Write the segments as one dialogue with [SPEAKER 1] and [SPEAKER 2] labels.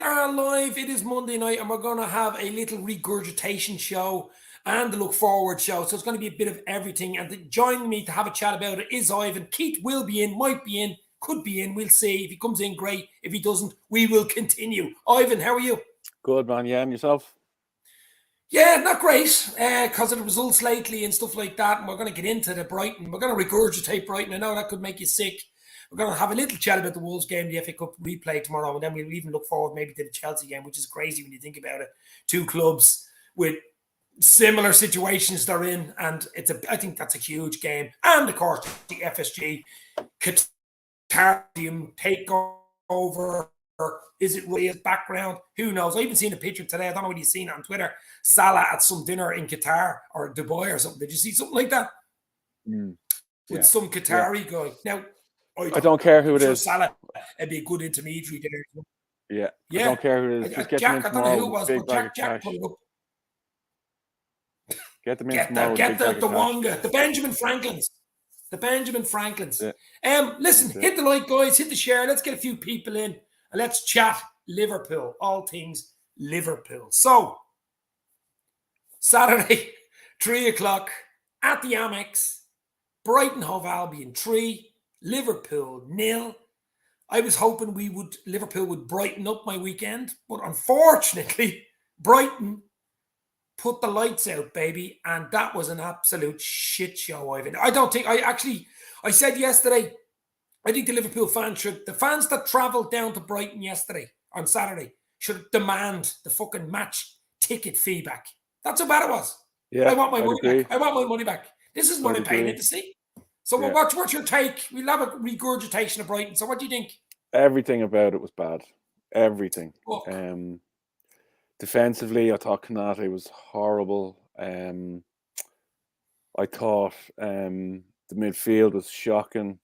[SPEAKER 1] are live. It is Monday night, and we're going to have a little regurgitation show and the look forward show. So it's going to be a bit of everything. And to join me to have a chat about it is Ivan. Keith will be in, might be in, could be in. We'll see. If he comes in, great. If he doesn't, we will continue. Ivan, how are you?
[SPEAKER 2] Good, man. Yeah, and yourself?
[SPEAKER 1] Yeah, not great because of the results lately and stuff like that. And we're going to get into the Brighton. We're going to regurgitate Brighton. I know that could make you sick. We're going to have a little chat about the Wolves game, the FA Cup replay tomorrow, and then we'll even look forward maybe to the Chelsea game, which is crazy when you think about it. Two clubs with similar situations they're in, and I think that's a huge game. And of course, the FSG Qatar takeover. Is it really his background? Who knows? I even seen a picture today. I don't know whether you've seen it on Twitter. Salah at some dinner in Qatar or Dubai or something. Did you see something like that? With some Qatari guy. Now,
[SPEAKER 2] I don't care who it is.
[SPEAKER 1] Salah would be a good intermediary there.
[SPEAKER 2] Yeah. I don't care who it is. Just get
[SPEAKER 1] Jack,
[SPEAKER 2] them in
[SPEAKER 1] I don't know who it
[SPEAKER 2] tomorrow.
[SPEAKER 1] was,
[SPEAKER 2] Big
[SPEAKER 1] but
[SPEAKER 2] bag of
[SPEAKER 1] Jack
[SPEAKER 2] cash.
[SPEAKER 1] put it up.
[SPEAKER 2] Get them in tomorrow.
[SPEAKER 1] Get the Wonga, the Benjamin Franklins. The Benjamin Franklins. Yeah. Listen, hit the like, guys. Hit the share. Let's get a few people in. And let's chat Liverpool. All things Liverpool. So, Saturday, 3 o'clock at the Amex. Brighton Hove Albion 3, Liverpool 0. I was hoping Liverpool would brighten up my weekend, but unfortunately, Brighton put the lights out, baby, and that was an absolute shit show, Ivan. I said yesterday, I think the Liverpool fans the fans that travelled down to Brighton yesterday, on Saturday, should demand the fucking match ticket fee back. That's how bad it was.
[SPEAKER 2] Yeah,
[SPEAKER 1] I want my money back. I want my money back. This is what I'm paying in to see. So what's your take? We'll have a regurgitation of Brighton. So what do you think?
[SPEAKER 2] Everything about it was bad. Everything.
[SPEAKER 1] Oh.
[SPEAKER 2] Defensively, I thought Konate was horrible. I thought the midfield was shocking.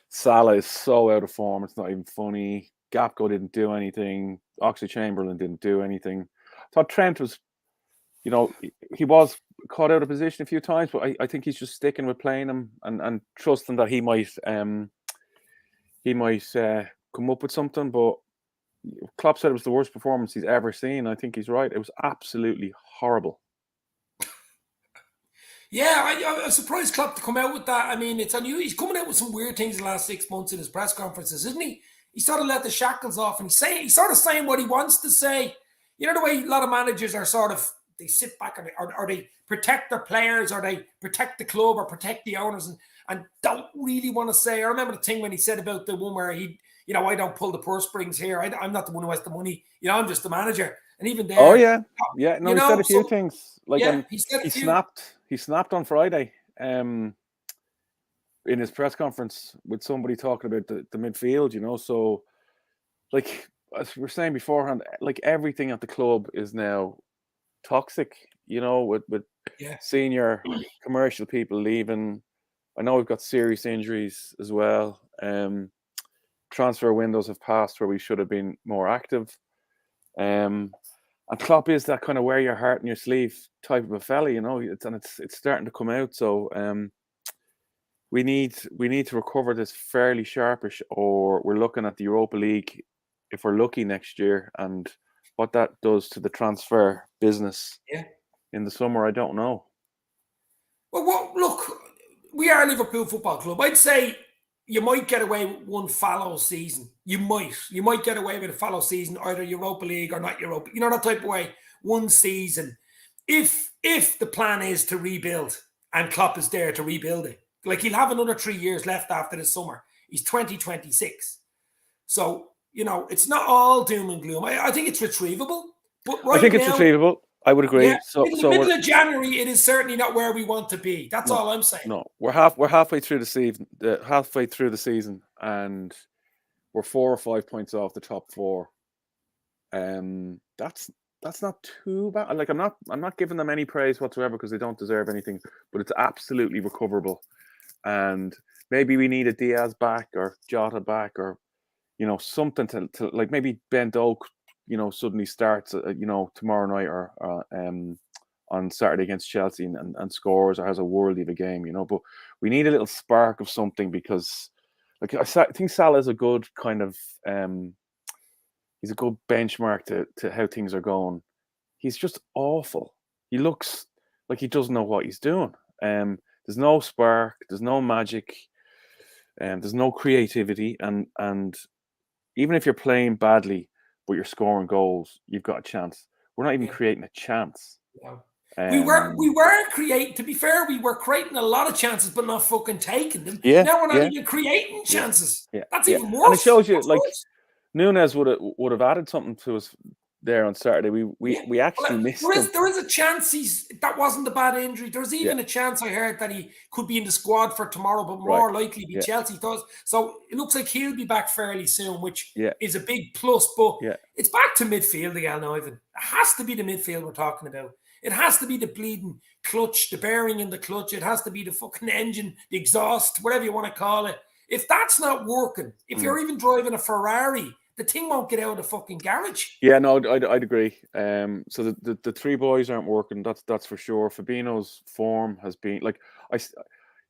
[SPEAKER 2] Salah is so out of form, it's not even funny. Gapco didn't do anything. Oxlade-Chamberlain didn't do anything. I thought Trent was, he was caught out of position a few times, but I think he's just sticking with playing him and trusting that he might come up with something. But Klopp said it was the worst performance he's ever seen. I think he's right. It was absolutely horrible.
[SPEAKER 1] Yeah, I was surprised Klopp to come out with that. I mean, it's unusual. He's coming out with some weird things in the last 6 months in his press conferences, isn't he? He sort of let the shackles off and he's sort of saying what he wants to say. You know the way a lot of managers are sort of, they sit back or they protect their players or they protect the club or protect the owners and don't really want to say. I remember the thing when he said about the one where he, I don't pull the purse strings here. I'm not the one who has the money. I'm just the manager. And even there.
[SPEAKER 2] Oh, yeah. Yeah. No, he said a few things. Like,
[SPEAKER 1] yeah,
[SPEAKER 2] he snapped on Friday in his press conference with somebody talking about the midfield, So, like, as we were saying beforehand, like everything at the club is now toxic, with senior commercial people leaving. I know we've got serious injuries as well. Transfer windows have passed where we should have been more active. And Klopp is that kind of wear your heart in your sleeve type of a fella, it's starting to come out. So we need to recover this fairly sharpish, or we're looking at the Europa League if we're lucky next year, and what that does to the transfer business in the summer, I don't know.
[SPEAKER 1] Well, look, we are a Liverpool Football Club. I'd say you might get away with one fallow season. You might get away with a fallow season, either Europa League or not Europa. That type of way. One season, if the plan is to rebuild and Klopp is there to rebuild it, like he'll have another 3 years left after this summer. He's 2026, so it's not all doom and gloom. I think it's retrievable, but
[SPEAKER 2] I think it's retrievable. I would agree.
[SPEAKER 1] Yeah, in the middle of January, it is certainly not where we want to be. That's all I'm saying.
[SPEAKER 2] No, we're halfway through the season. And we're 4 or 5 points off the top 4. That's not too bad. Like I'm not giving them any praise whatsoever because they don't deserve anything. But it's absolutely recoverable. And maybe we need a Diaz back or Jota back or something to like maybe Ben Doak. Suddenly starts, tomorrow night or on Saturday against Chelsea and scores or has a worldie of a game, But we need a little spark of something because, like, I think Salah is a good kind of, he's a good benchmark to how things are going. He's just awful. He looks like he doesn't know what he's doing. There's no spark, there's no magic, there's no creativity, and even if you're playing badly but you're scoring goals, you've got a chance. We're not even creating a chance.
[SPEAKER 1] Yeah. We were creating. To be fair, we were creating a lot of chances, but not fucking taking them.
[SPEAKER 2] Yeah,
[SPEAKER 1] now we're not even creating chances.
[SPEAKER 2] Yeah,
[SPEAKER 1] That's even worse.
[SPEAKER 2] And it shows you,
[SPEAKER 1] That's
[SPEAKER 2] like,
[SPEAKER 1] worse.
[SPEAKER 2] Nunes would have added something to us there on Saturday. We actually missed him.
[SPEAKER 1] There is a chance that wasn't a bad injury. There's even a chance I heard that he could be in the squad for tomorrow, but more likely be Chelsea does. So it looks like he'll be back fairly soon, which is a big plus. But it's back to midfield again, Ivan. It has to be the midfield we're talking about. It has to be the bleeding clutch, the bearing in the clutch. It has to be the fucking engine, the exhaust, whatever you want to call it. If that's not working, if you're even driving a Ferrari, the thing won't get out of the fucking garage.
[SPEAKER 2] Yeah, no, I'd agree. So the three boys aren't working. That's for sure. Fabinho's form has been like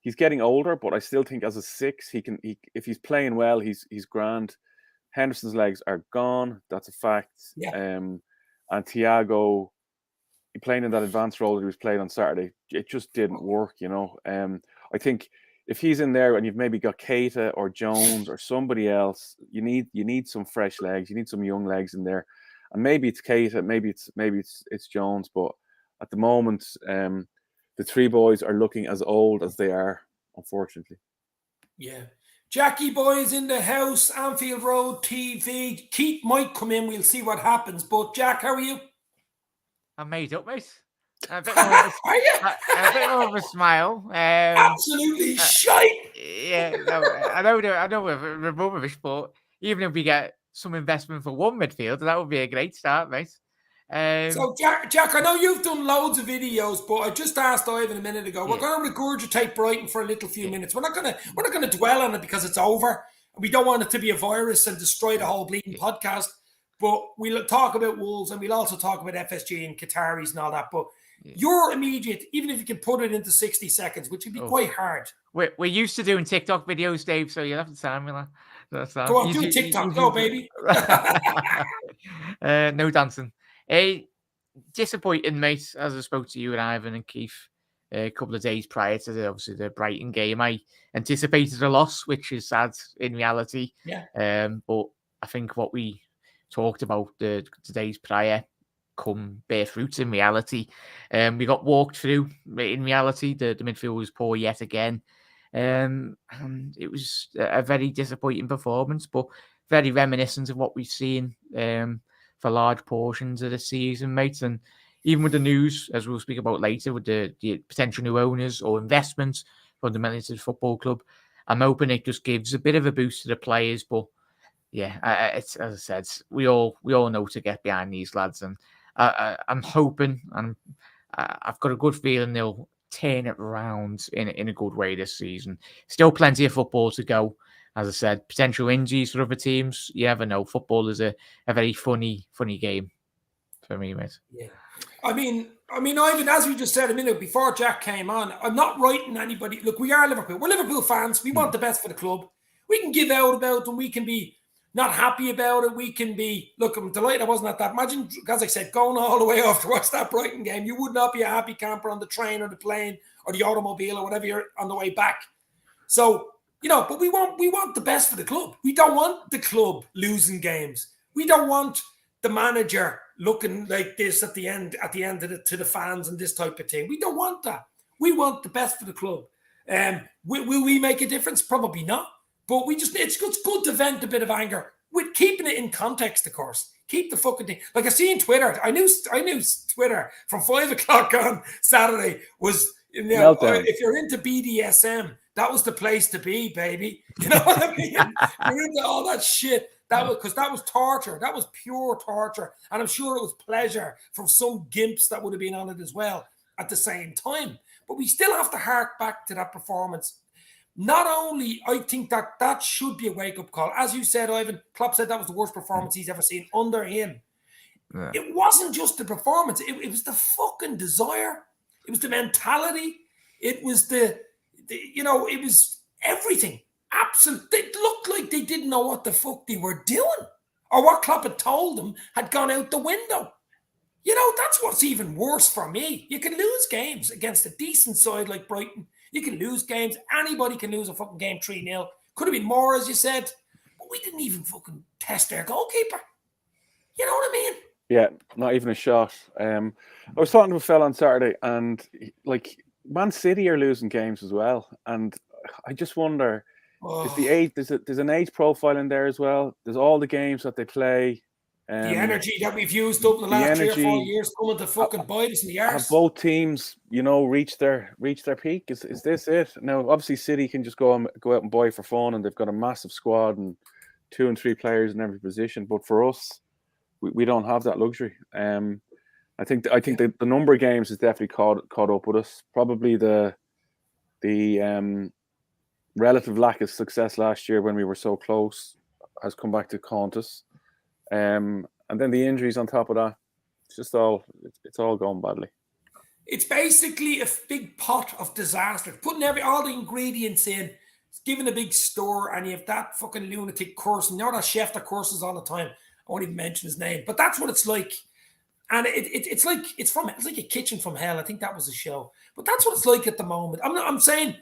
[SPEAKER 2] he's getting older, but I still think as a 6, if he's playing well, he's grand. Henderson's legs are gone. That's a fact.
[SPEAKER 1] Yeah.
[SPEAKER 2] And Thiago, playing in that advanced role that he was playing on Saturday, it just didn't work. I think if he's in there and you've maybe got Keita or Jones or somebody else, you need some fresh legs. You need some young legs in there, and maybe it's Keita, maybe it's Jones. But at the moment, the three boys are looking as old as they are, unfortunately.
[SPEAKER 1] Yeah. Jackie boys in the house, Anfield Road TV. Keith might come in. We'll see what happens. But Jack, how are you?
[SPEAKER 3] I'm made up, mate. A bit more of a smile.
[SPEAKER 1] Absolutely shite.
[SPEAKER 3] Yeah, no, I know we're rubbish, but even if we get some investment for one midfielder, that would be a great start, mate.
[SPEAKER 1] So Jack, I know you've done loads of videos, but I just asked Ivan a minute ago. We're going to regurgitate Brighton for a few minutes. We're not going to dwell on it because it's over. We don't want it to be a virus and destroy the whole bleeding podcast. But we'll talk about Wolves and we'll also talk about FSG and Qataris and all that. But your immediate, even if you can put it into 60 seconds, which would be quite hard.
[SPEAKER 3] We're used to doing TikTok videos, Dave, so you'll have to tell me that.
[SPEAKER 1] Go on, do TikTok. Go, baby.
[SPEAKER 3] No dancing. Disappointing, mate, as I spoke to you and Ivan and Keith a couple of days prior to the Brighton game. I anticipated a loss, which is sad in reality.
[SPEAKER 1] Yeah.
[SPEAKER 3] But I think what we talked about the days prior come bear fruits in reality. We got walked through in reality. The midfield was poor yet again. And it was a very disappointing performance, but very reminiscent of what we've seen for large portions of the season, mate. And even with the news, as we'll speak about later, with the potential new owners or investments fundamentally to the football club, I'm hoping it just gives a bit of a boost to the players. But yeah, it's, as I said, we all know to get behind these lads, and I'm hoping, and I've got a good feeling they'll turn it around in a good way this season. Still plenty of football to go. As I said, potential injuries for other teams. You never know. Football is a very funny game for me, mate.
[SPEAKER 1] Yeah. I mean, Ivan, as we just said a minute before Jack came on, I'm not writing anybody. Look, we are Liverpool. We're Liverpool fans. We want the best for the club. We can give out about them. We can be not happy about it. We can be, look, I'm delighted I wasn't at that. Imagine, as I said, going all the way off to watch that Brighton game. You would not be a happy camper on the train or the plane or the automobile or whatever you're on the way back. So, but we want the best for the club. We don't want the club losing games. We don't want the manager looking like this at the end to the fans and this type of thing. We don't want that. We want the best for the club. Will we make a difference? Probably not. But it's good to vent a bit of anger with keeping it in context, of course. Keep the fucking thing. Like I see in Twitter, I knew Twitter from 5:00 on Saturday was, if you're into BDSM, that was the place to be, baby. You know what I mean? You're into all that shit. That was torture. That was pure torture. And I'm sure it was pleasure from some gimps that would have been on it as well at the same time. But we still have to hark back to that performance. Not only, I think that should be a wake-up call. As you said, Ivan, Klopp said that was the worst performance he's ever seen under him. Yeah. It wasn't just the performance. It was the fucking desire. It was the mentality. It was it was everything. Absolutely. They looked like they didn't know what the fuck they were doing or what Klopp had told them had gone out the window. You know, that's what's even worse for me. You can lose games against a decent side like Brighton. You can lose games. Anybody can lose a fucking game 3-0. Could have been more, as you said. But we didn't even fucking test their goalkeeper. You know what I mean?
[SPEAKER 2] Yeah, not even a shot. I was talking to a fella on Saturday, and like Man City are losing games as well, and I just wonder: is the age? There's an age profile in there as well. There's all the games that they play.
[SPEAKER 1] The energy that we've used up in the last 3 or 4 years coming to fucking bite us in the arse.
[SPEAKER 2] Have both teams, you know, reached their peak? Is this it? Now, obviously, City can just go out and buy for fun, and they've got a massive squad and 2 and 3 players in every position. But for us, we don't have that luxury. I think the number of games has definitely caught up with us. Probably the relative lack of success last year when we were so close has come back to haunt us. And then the injuries on top of that, it's all going badly.
[SPEAKER 1] It's basically a big pot of disaster. Putting all the ingredients in, giving a big stir, and you have that fucking lunatic curse. And you know that chef that curses all the time. I won't even mention his name, but that's what it's like. And it's like a kitchen from hell. I think that was a show, but that's what it's like at the moment. I'm saying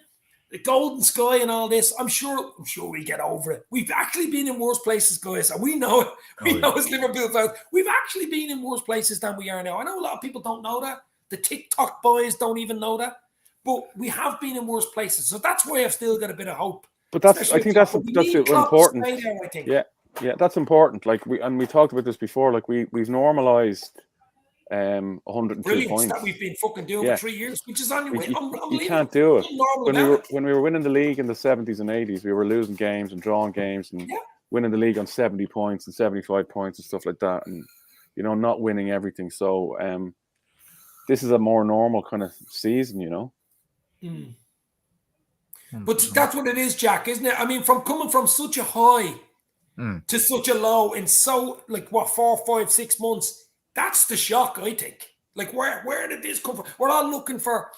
[SPEAKER 1] the golden sky and all this. I'm sure we get over it. We've actually been in worse places, guys, and we know it. We know as Liverpool fans, we've actually been in worse places than we are now. I know a lot of people don't know that. The TikTok boys don't even know that, but we have been in worse places. So that's why I've still got a bit of hope.
[SPEAKER 2] But I think that's important. Yeah, that's important. Like we talked about this before. Like we've normalized 102 points
[SPEAKER 1] that we've been fucking doing for 3 years, which is unbelievable.
[SPEAKER 2] You can't do it. When we were winning the league in the 70s and 80s, we were losing games and drawing games and winning the league on 70 points and 75 points and stuff like that, and you know, not winning everything. So this is a more normal kind of season, you know.
[SPEAKER 1] But that's what it is, Jack, isn't it? I mean, from coming from such a high to such a low in 4, 5, 6 months. That's the shock, I think. Like, where did this come from? We're all looking for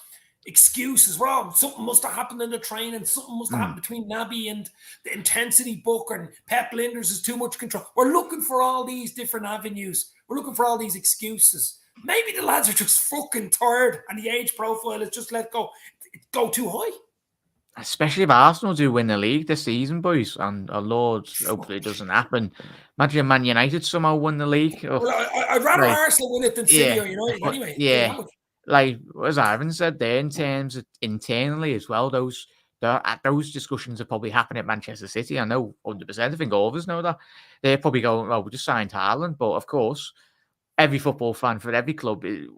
[SPEAKER 1] excuses. Something must have happened in the training. Something must have happened between Naby and the intensity book, and Pep Linders is too much control. We're looking for all these different avenues. We're looking for all these excuses. Maybe the lads are just fucking tired, and the age profile is just let go too high.
[SPEAKER 3] Especially if Arsenal do win the league this season, boys, and Lord, hopefully it doesn't happen. Imagine Man United somehow win the league.
[SPEAKER 1] Well, I'd rather Arsenal win it than City or United anyway.
[SPEAKER 3] Yeah, like as Ivan said there, in terms of internally as well, those discussions are probably happening at Manchester City. I know 100%. I think all of us know that. They're probably going, we just signed Haaland. But of course, every football fan for every club, we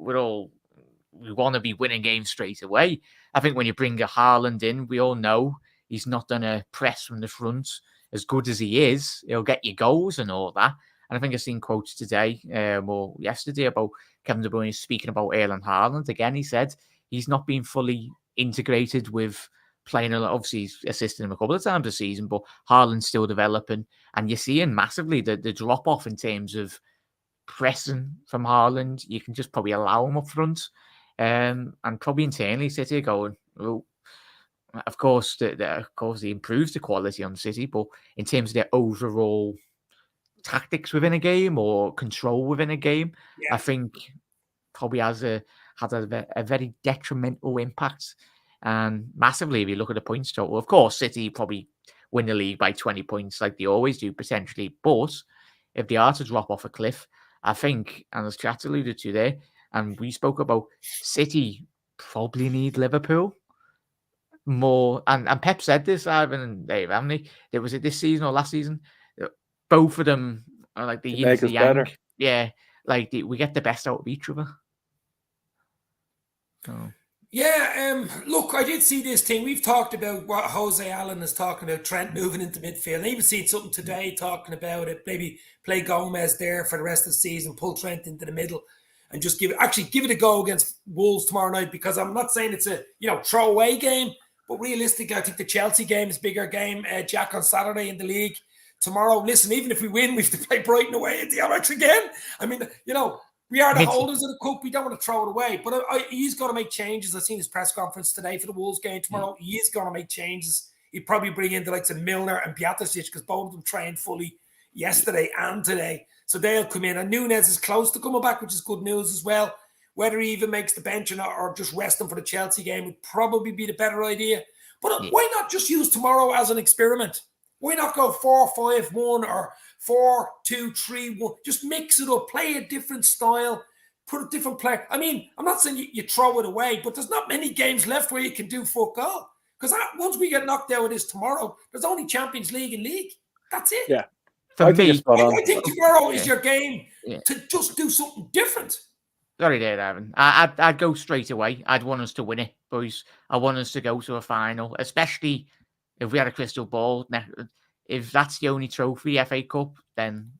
[SPEAKER 3] want to be winning games straight away. I think when you bring a Haaland in, we all know he's not going to press from the front as good as he is. He'll get you goals and all that. And I think I've seen quotes today or yesterday about Kevin De Bruyne speaking about Erling Haaland. Again, he said he's not been fully integrated with playing a lot. Obviously, he's assisted him a couple of times this season, but Haaland's still developing. And you're seeing massively the drop-off in terms of pressing from Haaland. You can just probably allow him up front. And probably internally, City are going, of course, he improves the quality on City, but in terms of their overall tactics within a game or control within a game, I think probably had a very detrimental impact. And massively, if you look at the points total, of course, City probably win the league by 20 points like they always do, potentially. But if they are to drop off a cliff, I think, and as Chat alluded to there, and we spoke about City probably need Liverpool more. And Pep said this, Ivan and Dave, haven't they? Was it this season or last season? Both of them are like the yin to yang. Better. Yeah, like we get the best out of each other. Oh.
[SPEAKER 1] Yeah, look, I did see this thing. We've talked about what Jose Allen is talking about, Trent moving into midfield. I even seen something today talking about it. Maybe play Gomez there for the rest of the season, pull Trent into the middle, and just give it a go against Wolves tomorrow night, because I'm not saying it's a throwaway game, but realistically, I think the Chelsea game is a bigger game, Jack, on Saturday in the league. Tomorrow, listen, even if we win, we have to play Brighton away at the Eolves again. I mean, we are the holders of the cup. We don't want to throw it away, but he's going to make changes. I've seen his press conference today for the Wolves game tomorrow. He is going to make changes. He'd probably bring in the likes of Milner and Bjaticic, because both of them trained fully yesterday and today. So they'll come in. And Nunes is close to coming back, which is good news as well. Whether he even makes the bench or just rest him for the Chelsea game would probably be the better idea. But why not just use tomorrow as an experiment? Why not go 4-5-1 or 4-2-3-1? Just mix it up, play a different style, put a different player. I mean, I'm not saying you throw it away, but there's not many games left where you can do fuck all. Because once we get knocked out of this tomorrow, there's only Champions League and League. That's it.
[SPEAKER 2] Yeah.
[SPEAKER 3] I think
[SPEAKER 1] tomorrow is your game to just do something different.
[SPEAKER 3] Sorry there, Aaron. I'd go straight away. I'd want us to win it, boys. I want us to go to a final, especially if we had a crystal ball. If that's the only trophy, FA Cup, then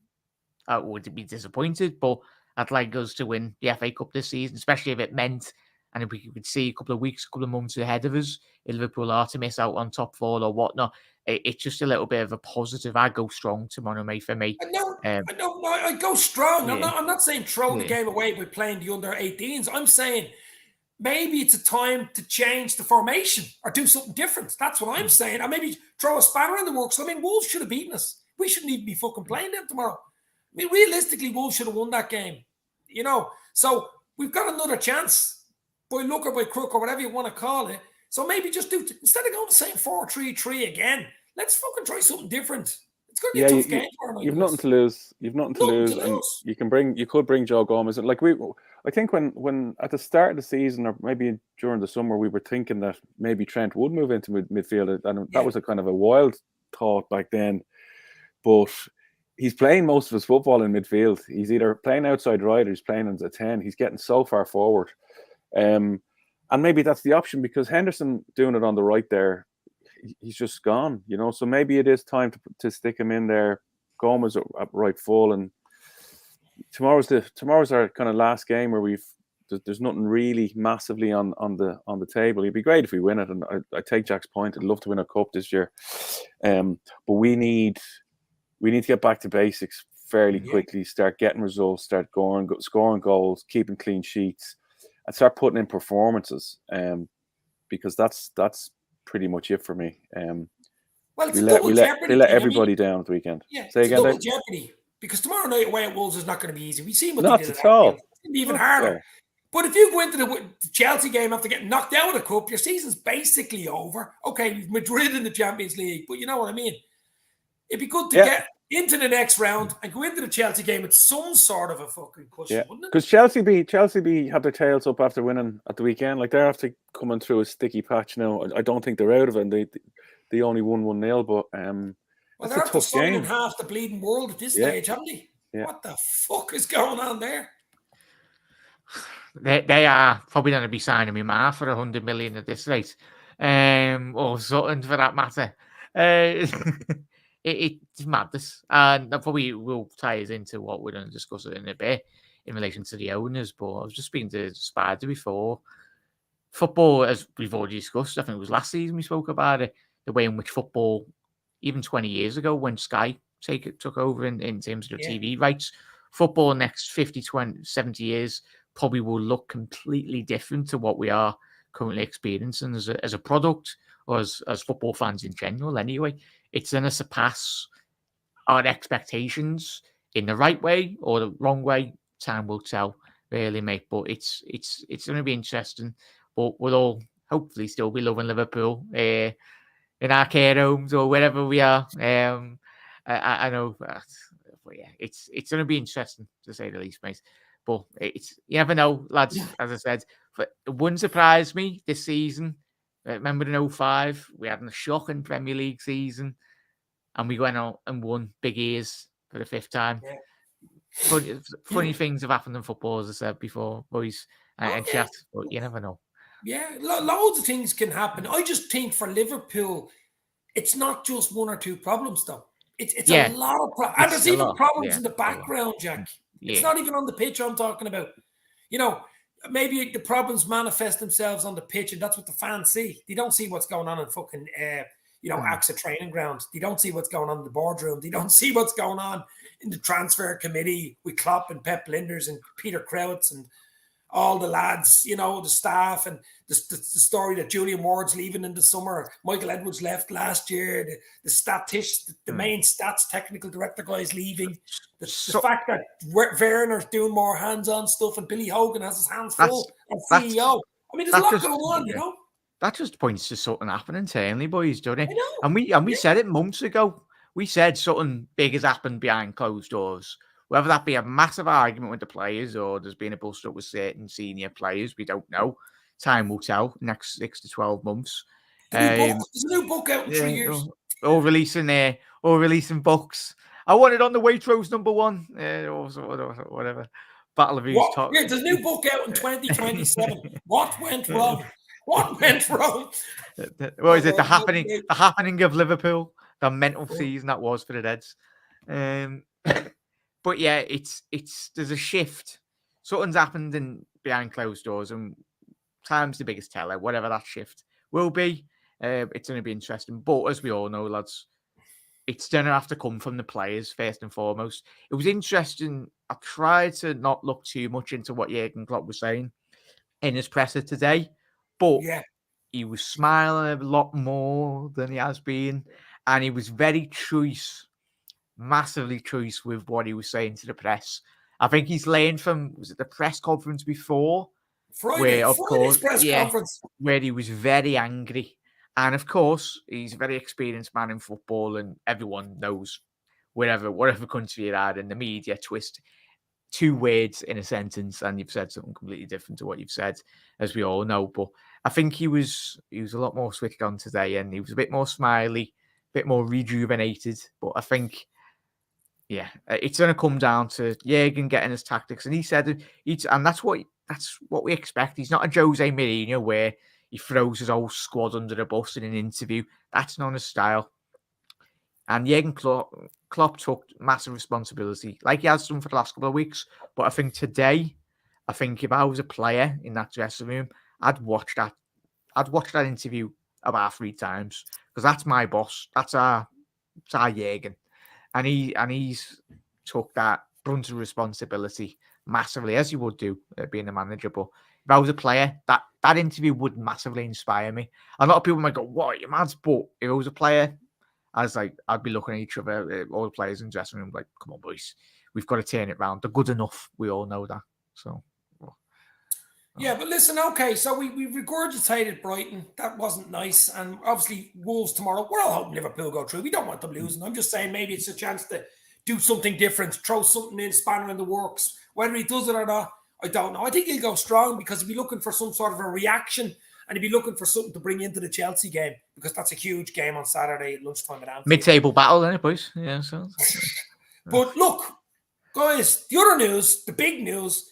[SPEAKER 3] I would be disappointed. But I'd like us to win the FA Cup this season, especially if it meant, and if we could see a couple of weeks, a couple of months ahead of us, if Liverpool are to miss out on top 4 or whatnot, it's just a little bit of a positive. I'd go strong tomorrow, mate, for me.
[SPEAKER 1] I go strong.
[SPEAKER 3] Yeah.
[SPEAKER 1] I'm not saying throw the game away by playing the under-18s. I'm saying maybe it's a time to change the formation or do something different. That's what I'm saying. Or maybe throw a spanner in the works. I mean, Wolves should have beaten us. We shouldn't even be fucking playing them tomorrow. I mean, realistically, Wolves should have won that game. So we've got another chance by look or by crook or whatever you want to call it. So maybe just instead of going the same 4-3-3 again, let's fucking try something different. It's going to be a tough game for him.
[SPEAKER 2] You've nothing to lose. And you could bring Joe Gomez. Like I think when at the start of the season or maybe during the summer, we were thinking that maybe Trent would move into midfield, and that was a kind of a wild thought back then. But he's playing most of his football in midfield. He's either playing outside right or he's playing as a 10. He's getting so far forward. And maybe that's the option because Henderson doing it on the right there, he's just gone, So maybe it is time to stick him in there. Gomez at right full, and tomorrow's our kind of last game where there's nothing really massively on the table. It'd be great if we win it, and I take Jack's point. I'd love to win a cup this year, but we need to get back to basics fairly quickly. Start getting results, start scoring goals, keeping clean sheets, and start putting in performances. Because that's pretty much it for me.
[SPEAKER 1] Well, it's double jeopardy.
[SPEAKER 2] They let everybody down at the weekend.
[SPEAKER 1] Yeah,
[SPEAKER 2] Say again,
[SPEAKER 1] double jeopardy. Because tomorrow night away at Wolves is not going to be easy. We've seen what
[SPEAKER 2] not
[SPEAKER 1] they did
[SPEAKER 2] at all.
[SPEAKER 1] It's going to be even harder. But if you go into the Chelsea game after getting knocked out of the cup, your season's basically over. Okay, we've Madrid in the Champions League, but you know what I mean. It'd be good to get into the next round and go into the Chelsea game with some sort of a fucking cushion, wouldn't it?
[SPEAKER 2] Because Chelsea had their tails up after winning at the weekend. Like they're after coming through a sticky patch now. I don't think they're out of it. And they only won 1-0, but
[SPEAKER 1] well, they're after signing half the bleeding world at this stage, haven't they? Yeah. What the fuck is going on there?
[SPEAKER 3] They are probably going to be signing me ma for 100 million at this rate, or something for that matter. It's madness, and that probably will tie us into what we're going to discuss in a bit in relation to the owners. But I was just speaking to Spider before. Football, as we've already discussed, I think it was last season we spoke about it, the way in which football, even 20 years ago when Sky took over in terms of the TV rights, football next 50, 20, 70 years probably will look completely different to what we are currently experiencing as a product or as football fans in general anyway. It's going to surpass our expectations in the right way or the wrong way. Time will tell, really, mate. But it's going to be interesting. But we'll all hopefully still be loving Liverpool in our care homes or wherever we are. I know, but yeah, it's going to be interesting to say the least, mate. But you never know, lads. As I said, but it wouldn't surprise me this season. Remember in 2005, we had a shocking Premier League season, and we went out and won big ears for the 5th time. Yeah. Funny things have happened in football, as I said before, boys, and chat. But you never know.
[SPEAKER 1] Yeah, loads of things can happen. I just think for Liverpool, it's not just one or two problems, though. It's a lot of problems. And there's even problems in the background, Jack. Yeah. It's not even on the pitch I'm talking about. Maybe the problems manifest themselves on the pitch, and that's what the fans see. They don't see what's going on in fucking, AXA training ground. They don't see what's going on in the boardroom. They don't see what's going on in the transfer committee with Klopp and Pep Linders and Peter Crouch and all the lads, the staff, and the story that Julian Ward's leaving in the summer. Michael Edwards left last year. The statist, the main stats technical director guy's leaving. The fact that Werner's doing more hands-on stuff and Billy Hogan has his hands full as CEO. I mean, there's a lot going on,
[SPEAKER 3] That just points to something happening internally, boys, doesn't it?
[SPEAKER 1] I know.
[SPEAKER 3] And we said it months ago. We said something big has happened behind closed doors. Whether that be a massive argument with the players or there's been a bust up with certain senior players, we don't know. Time will tell. Next 6 to 12 months.
[SPEAKER 1] There's a new book out in 3 years.
[SPEAKER 3] Or releasing books. I want it on the Waitrose #1 or whatever. Battle of Who's Top.
[SPEAKER 1] Yeah, there's a new book out in 2027. What went wrong? What went wrong?
[SPEAKER 3] What is it? The happening of Liverpool. The mental season that was for the Reds. But yeah, there's a shift. Something's happened behind closed doors, and time's the biggest teller. Whatever that shift will be, it's going to be interesting. But as we all know, lads, it's going to have to come from the players first and foremost. It was interesting. I tried to not look too much into what Jurgen Klopp was saying in his presser today, but he was smiling a lot more than he has been, and he was very choice. Massively choice with what he was saying to the press. I think he's learned from the press conference before,
[SPEAKER 1] Friday's press conference,
[SPEAKER 3] where he was very angry. And of course, he's a very experienced man in football, and everyone knows whatever country you're at, in the media twist 2 words in a sentence, and you've said something completely different to what you've said, as we all know. But I think he was a lot more switched on today, and he was a bit more smiley, a bit more rejuvenated. But I think, it's going to come down to Jurgen getting his tactics, and he said, and that's what we expect. He's not a Jose Mourinho where he throws his whole squad under the bus in an interview. That's not his style. And Jurgen Klopp took massive responsibility, like he has done for the last couple of weeks. But I think today, if I was a player in that dressing room, I'd watch that interview about 3 times, because that's my boss. That's our Jurgen. And he's took that brunt of responsibility massively, as you would do being a manager. But if I was a player, that interview would massively inspire me. A lot of people might go, "What, you're mad?" But if I was a player, I'd be looking at each other, all the players in the dressing room, like, "Come on, boys, we've got to turn it around. They're good enough. We all know that." So.
[SPEAKER 1] Yeah, but listen, okay, so we regurgitated Brighton. That wasn't nice. And obviously, Wolves tomorrow. We're all hoping Liverpool go through. We don't want them losing. I'm just saying maybe it's a chance to do something different, throw something in, spanner in the works. Whether he does it or not, I don't know. I think he'll go strong, because he'll be looking for some sort of a reaction, and he'll be looking for something to bring into the Chelsea game, because that's a huge game on Saturday at lunchtime at Anfield.
[SPEAKER 3] Mid-table battle, then, boys. Yeah, so.
[SPEAKER 1] But look, guys, the other news, the big news,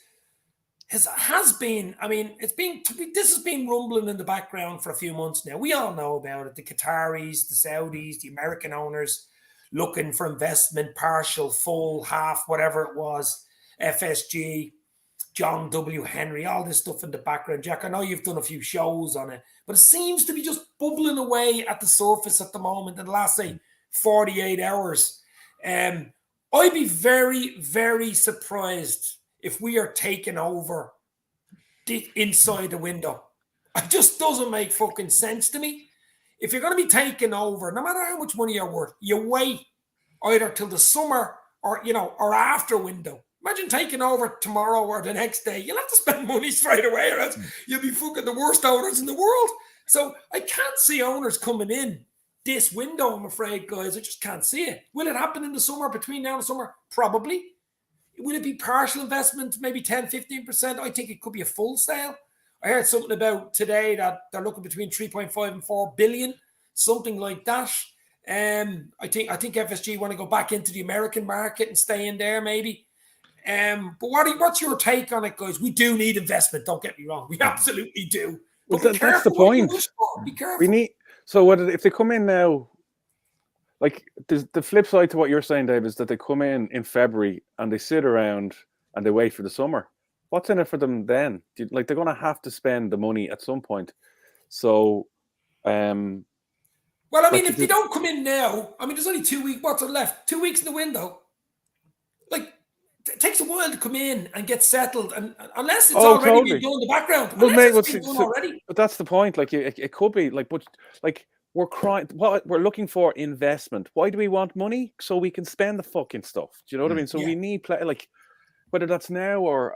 [SPEAKER 1] has been, I mean, this has been rumbling in the background for a few months now. We all know about it. The Qataris, the Saudis, the American owners looking for investment, partial, full, half, whatever it was. FSG, John W. Henry, all this stuff in the background. Jack, I know you've done a few shows on it, but it seems to be just bubbling away at the surface at the moment in the last, say, 48 hours. I'd be very, very surprised if we are taking over inside the window. It just doesn't make fucking sense to me. If you're going to be taking over, no matter how much money you're worth, you wait either till the summer or after window. Imagine taking over tomorrow or the next day. You'll have to spend money straight away, or else you'll be fucking the worst owners in the world. So I can't see owners coming in this window, I'm afraid, guys. I just can't see it. Will it happen in the summer, between now and the summer? Probably. Will it be partial investment, maybe 10, 15%? I think it could be a full sale. I heard something about today that they're looking between 3.5 and 4 billion, something like that. I think FSG want to go back into the American market and stay in there, maybe. But what's your take on it, guys? We do need investment. Don't get me wrong. We absolutely do. But
[SPEAKER 2] well, that's the point.
[SPEAKER 1] Be careful.
[SPEAKER 2] We need. So if they come in now? Like, the flip side to what you're saying, Dave, is that they come in February and they sit around and they wait for the summer. What's in it for them then? They're going to have to spend the money at some point. So,
[SPEAKER 1] well, I mean, if they don't come in now, I mean, there's only 2 weeks. What's left? 2 weeks in the window. Like, it takes a while to come in and get settled, and unless it's
[SPEAKER 2] Oh,
[SPEAKER 1] already
[SPEAKER 2] totally.
[SPEAKER 1] been done in the background.
[SPEAKER 2] Well,
[SPEAKER 1] Unless
[SPEAKER 2] mate,
[SPEAKER 1] it's been done already.
[SPEAKER 2] but that's the point. Like, it could be like, but like we're crying. What we're looking for investment. Why do we want money? So we can spend the fucking stuff. Do you know what I mean? So we need play, like, whether that's now or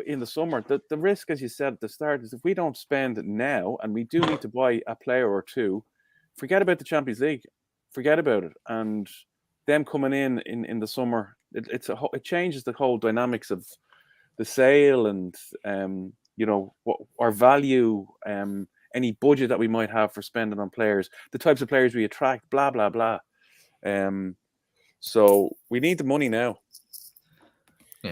[SPEAKER 2] in the summer. The risk, as you said at the start, is if we don't spend it now, and we do need to buy a player or two, forget about the Champions League, forget about it, and them coming in the summer. It changes the whole dynamics of the sale, and what our value, any budget that we might have for spending on players, the types of players we attract, blah blah blah. So we need the money now.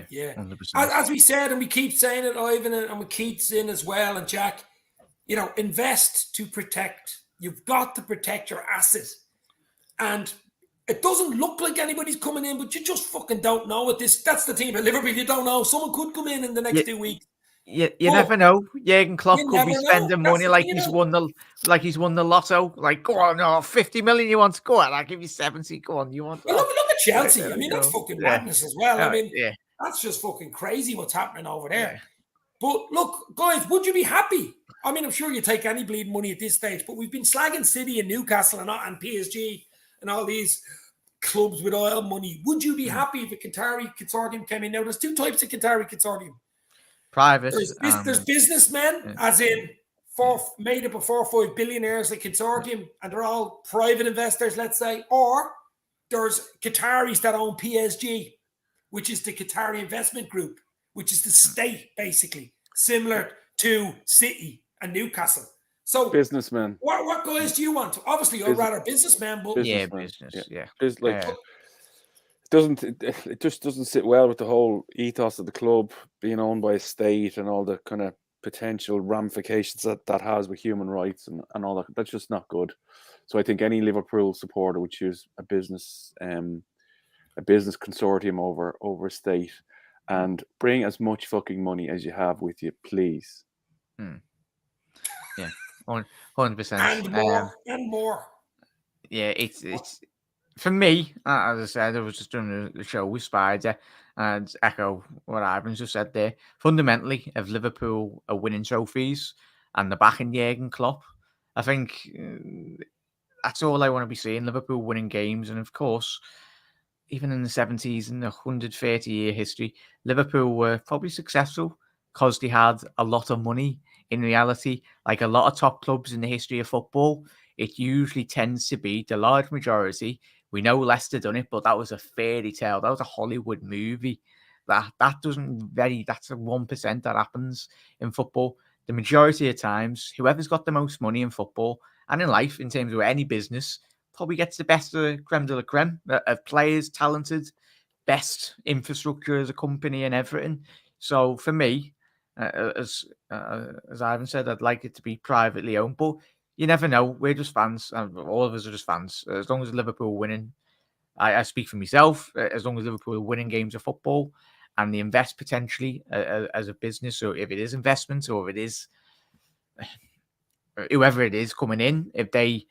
[SPEAKER 1] Yeah.
[SPEAKER 3] 100%.
[SPEAKER 1] As we said, and we keep saying it, Ivan, and we keep saying as well, and Jack, invest to protect. You've got to protect your asset. And it doesn't look like anybody's coming in, but you just fucking don't know it. That's the team at Liverpool. You don't know. Someone could come in the next 2 weeks.
[SPEAKER 3] You never know. Jurgen Klopp could be spending money like he's won the lotto. Like, go on, 50 million you want to go on. I'll give you 70. Go on, you want.
[SPEAKER 1] Well, look at Chelsea. I mean, that's fucking madness as well. I mean, that's just fucking crazy what's happening over there.
[SPEAKER 3] Yeah.
[SPEAKER 1] But look, guys, would you be happy? I mean, I'm sure you take any bleeding money at this stage, but we've been slagging City and Newcastle and PSG and all these clubs with oil money. Would you be happy if a Qatari consortium came in? Now, there's two types of Qatari consortium.
[SPEAKER 3] Private.
[SPEAKER 1] There's businessmen, as in made up of 4 or 5 billionaires, a consortium, and they're all private investors, let's say. Or there's Qataris that own PSG, which is the Qatari Investment Group, which is the state, basically, similar to City and Newcastle. So,
[SPEAKER 2] businessmen.
[SPEAKER 1] What guys do you want? Obviously, you're rather businessmen, but
[SPEAKER 3] business. Yeah.
[SPEAKER 2] It just doesn't sit well with the whole ethos of the club being owned by a state and all the kind of potential ramifications that has with human rights and all that. That's just not good. So I think any Liverpool supporter would choose a business consortium over a state, and bring as much fucking money as you have with you, please.
[SPEAKER 3] Yeah, 100%.
[SPEAKER 1] And more.
[SPEAKER 3] Yeah, it's for me, as I said, I was just doing the show with Spider and echo what Ivan's just said there. Fundamentally, if Liverpool are winning trophies and they're backing Jurgen Klopp, I think that's all I want to be seeing, Liverpool winning games. And of course, even in the 70s, in the 130-year history, Liverpool were probably successful because they had a lot of money. In reality, like a lot of top clubs in the history of football, it usually tends to be the large majority. We know Leicester done it, but that was a fairy tale. That was a Hollywood movie. That's a 1% that happens in football. The majority of times, whoever's got the most money in football and in life, in terms of any business, probably gets the best of the creme de la creme of players, talented, best infrastructure as a company and everything. So for me, as Ivan said, I'd like it to be privately owned, but you never know. We're just fans. All of us are just fans. As long as Liverpool are winning, I speak for myself. As long as Liverpool are winning games of football and they invest potentially as a business, or if it is investment, or if it is whoever it is coming in, if they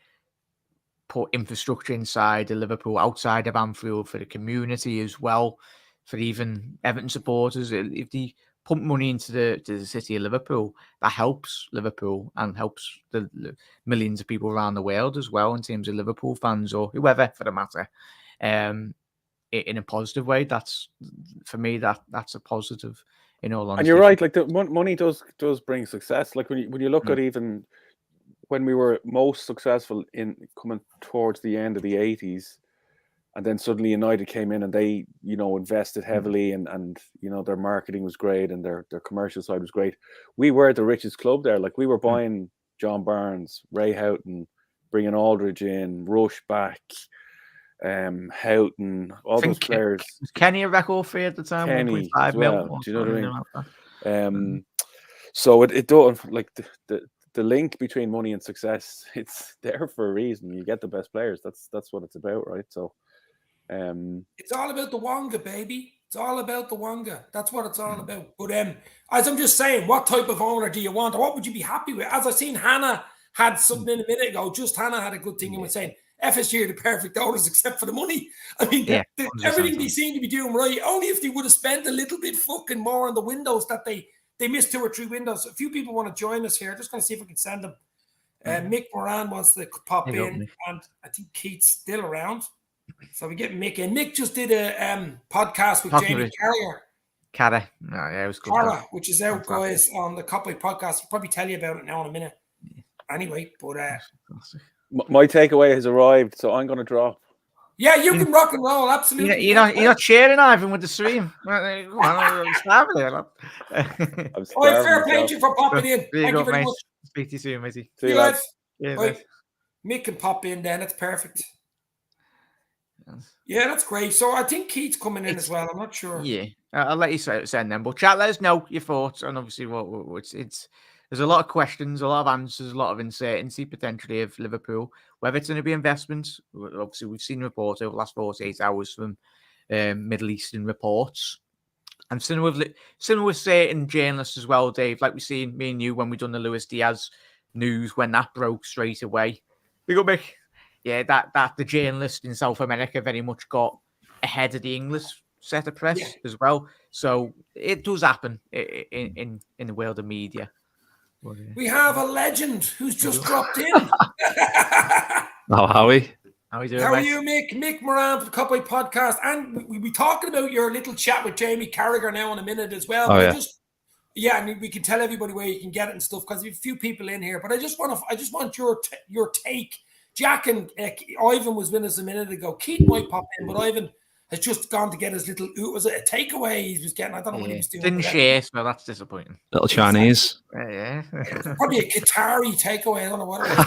[SPEAKER 3] put infrastructure inside the Liverpool, outside of Anfield, for the community as well, for even Everton supporters, if they pump money into the city of Liverpool, that helps Liverpool and helps the millions of people around the world as well, in terms of Liverpool fans or whoever for the matter, in a positive way. That's, for me, that's a positive in all honesty.
[SPEAKER 2] And you're right, like the money does bring success. Like when you look at even when we were most successful in coming towards the end of the 80s, and then suddenly United came in and they, invested heavily and their marketing was great and their commercial side was great. We were the richest club there. Like we were buying John Barnes, Ray Houghton, bringing Aldridge in, Rush back, Houghton, all those players.
[SPEAKER 3] Was Kenny a record fee at the time?
[SPEAKER 2] Kenny
[SPEAKER 3] 1.5
[SPEAKER 2] as well.
[SPEAKER 3] mil.
[SPEAKER 2] Do you know what I mean? So it don't, like the link between money and success, it's there for a reason. You get the best players. That's what it's about, right? So
[SPEAKER 1] it's all about the Wonga, baby. It's all about the Wonga. That's what it's all about. But as I'm just saying, what type of owner do you want, or what would you be happy with? As I seen Hannah had something in a minute ago. Just Hannah had a good thing and was saying FSG are the perfect owners except for the money. I mean,
[SPEAKER 3] Yeah,
[SPEAKER 1] everything they seem to be doing right. Only if they would have spent a little bit fucking more on the windows that they missed 2 or 3 windows. A few people want to join us here. Just going to see if we can send them. Mick Moran wants to pop in, and I think Keith's still around. So we get Mick in. Mick just did a podcast with Jamie Carragher.
[SPEAKER 3] Cara. No, yeah, it was good.
[SPEAKER 1] Cara, which is out, guys, on the Copy podcast. I'll probably tell you about it now in a minute. Anyway, but
[SPEAKER 2] my takeaway has arrived, so I'm going to drop.
[SPEAKER 1] Yeah, you can rock and roll, absolutely.
[SPEAKER 3] You're not sharing, Ivan, with the stream. Come on, I'm starving there.
[SPEAKER 1] Fair play to you for popping in. Thank you very much.
[SPEAKER 3] Speak to you soon, matey.
[SPEAKER 1] See you guys. Right. Mick can pop in then. That's perfect. Yeah, that's great. So I think Keith's coming in as well. I'm not sure.
[SPEAKER 3] Yeah, I'll let you send them. But chat, let us know your thoughts. And obviously, there's a lot of questions, a lot of answers, a lot of uncertainty potentially of Liverpool. Whether it's going to be investments, obviously we've seen reports over the last 48 hours from Middle Eastern reports. And similar with certain journalists as well, Dave, like we seen me and you when we done the Luis Diaz news, when that broke straight away. Big up, Mick. Yeah, that the journalist in South America very much got ahead of the English set of press as well. So it does happen in the world of media.
[SPEAKER 1] We have a legend who's just dropped in.
[SPEAKER 4] Oh, Howie.
[SPEAKER 3] How are you doing,
[SPEAKER 1] How are you, Mick? Mick Moran from the Cupway Podcast. And we'll be talking about your little chat with Jamie Carragher now in a minute as well.
[SPEAKER 4] Oh,
[SPEAKER 1] but and we can tell everybody where you can get it and stuff because there's a few people in here. But I just want your take. Jack and Ivan was with us a minute ago. Keith might pop in, but Ivan has just gone to get his little. Was it a takeaway he was getting? I don't know what he was doing.
[SPEAKER 3] Didn't share, so that's disappointing.
[SPEAKER 4] Little Chinese.
[SPEAKER 3] Yeah.
[SPEAKER 1] Probably a Qatari takeaway. I don't know what it was.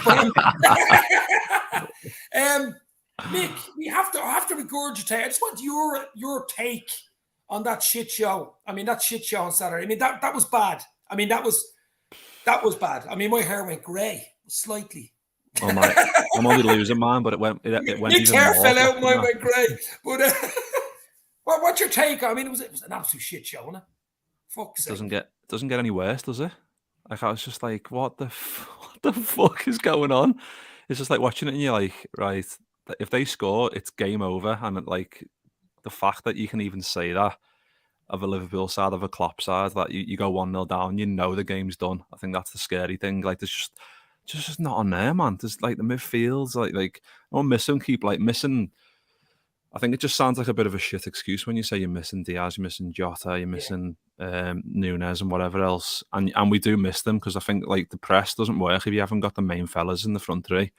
[SPEAKER 1] Mick, I have to regurgitate. I just want your take on that shit show. I mean, that shit show on Saturday. I mean, that was bad. I mean, that was bad. I mean, my hair went grey slightly.
[SPEAKER 4] Oh my! I'm only losing mine, but it went. Your
[SPEAKER 1] hair fell out, mine went grey. But what's your take? I mean, it was an absolute shit show, wasn't it? Fuck's sake.
[SPEAKER 4] It doesn't get any worse, does it? Like I was just like, what the fuck is going on? It's just like watching it, and you're like, right, if they score, it's game over, and the fact that you can even say that of a Liverpool side, of a Klopp side, that you go 1-0 down, you know the game's done. I think that's the scary thing. Like there's just not on there, man. There's like the midfields, like I'm missing. Keep like missing. I think it just sounds like a bit of a shit excuse when you say you're missing Diaz, you're missing Jota, you're missing Nunes and whatever else, and we do miss them because I think like the press doesn't work if you haven't got the main fellas in the front three.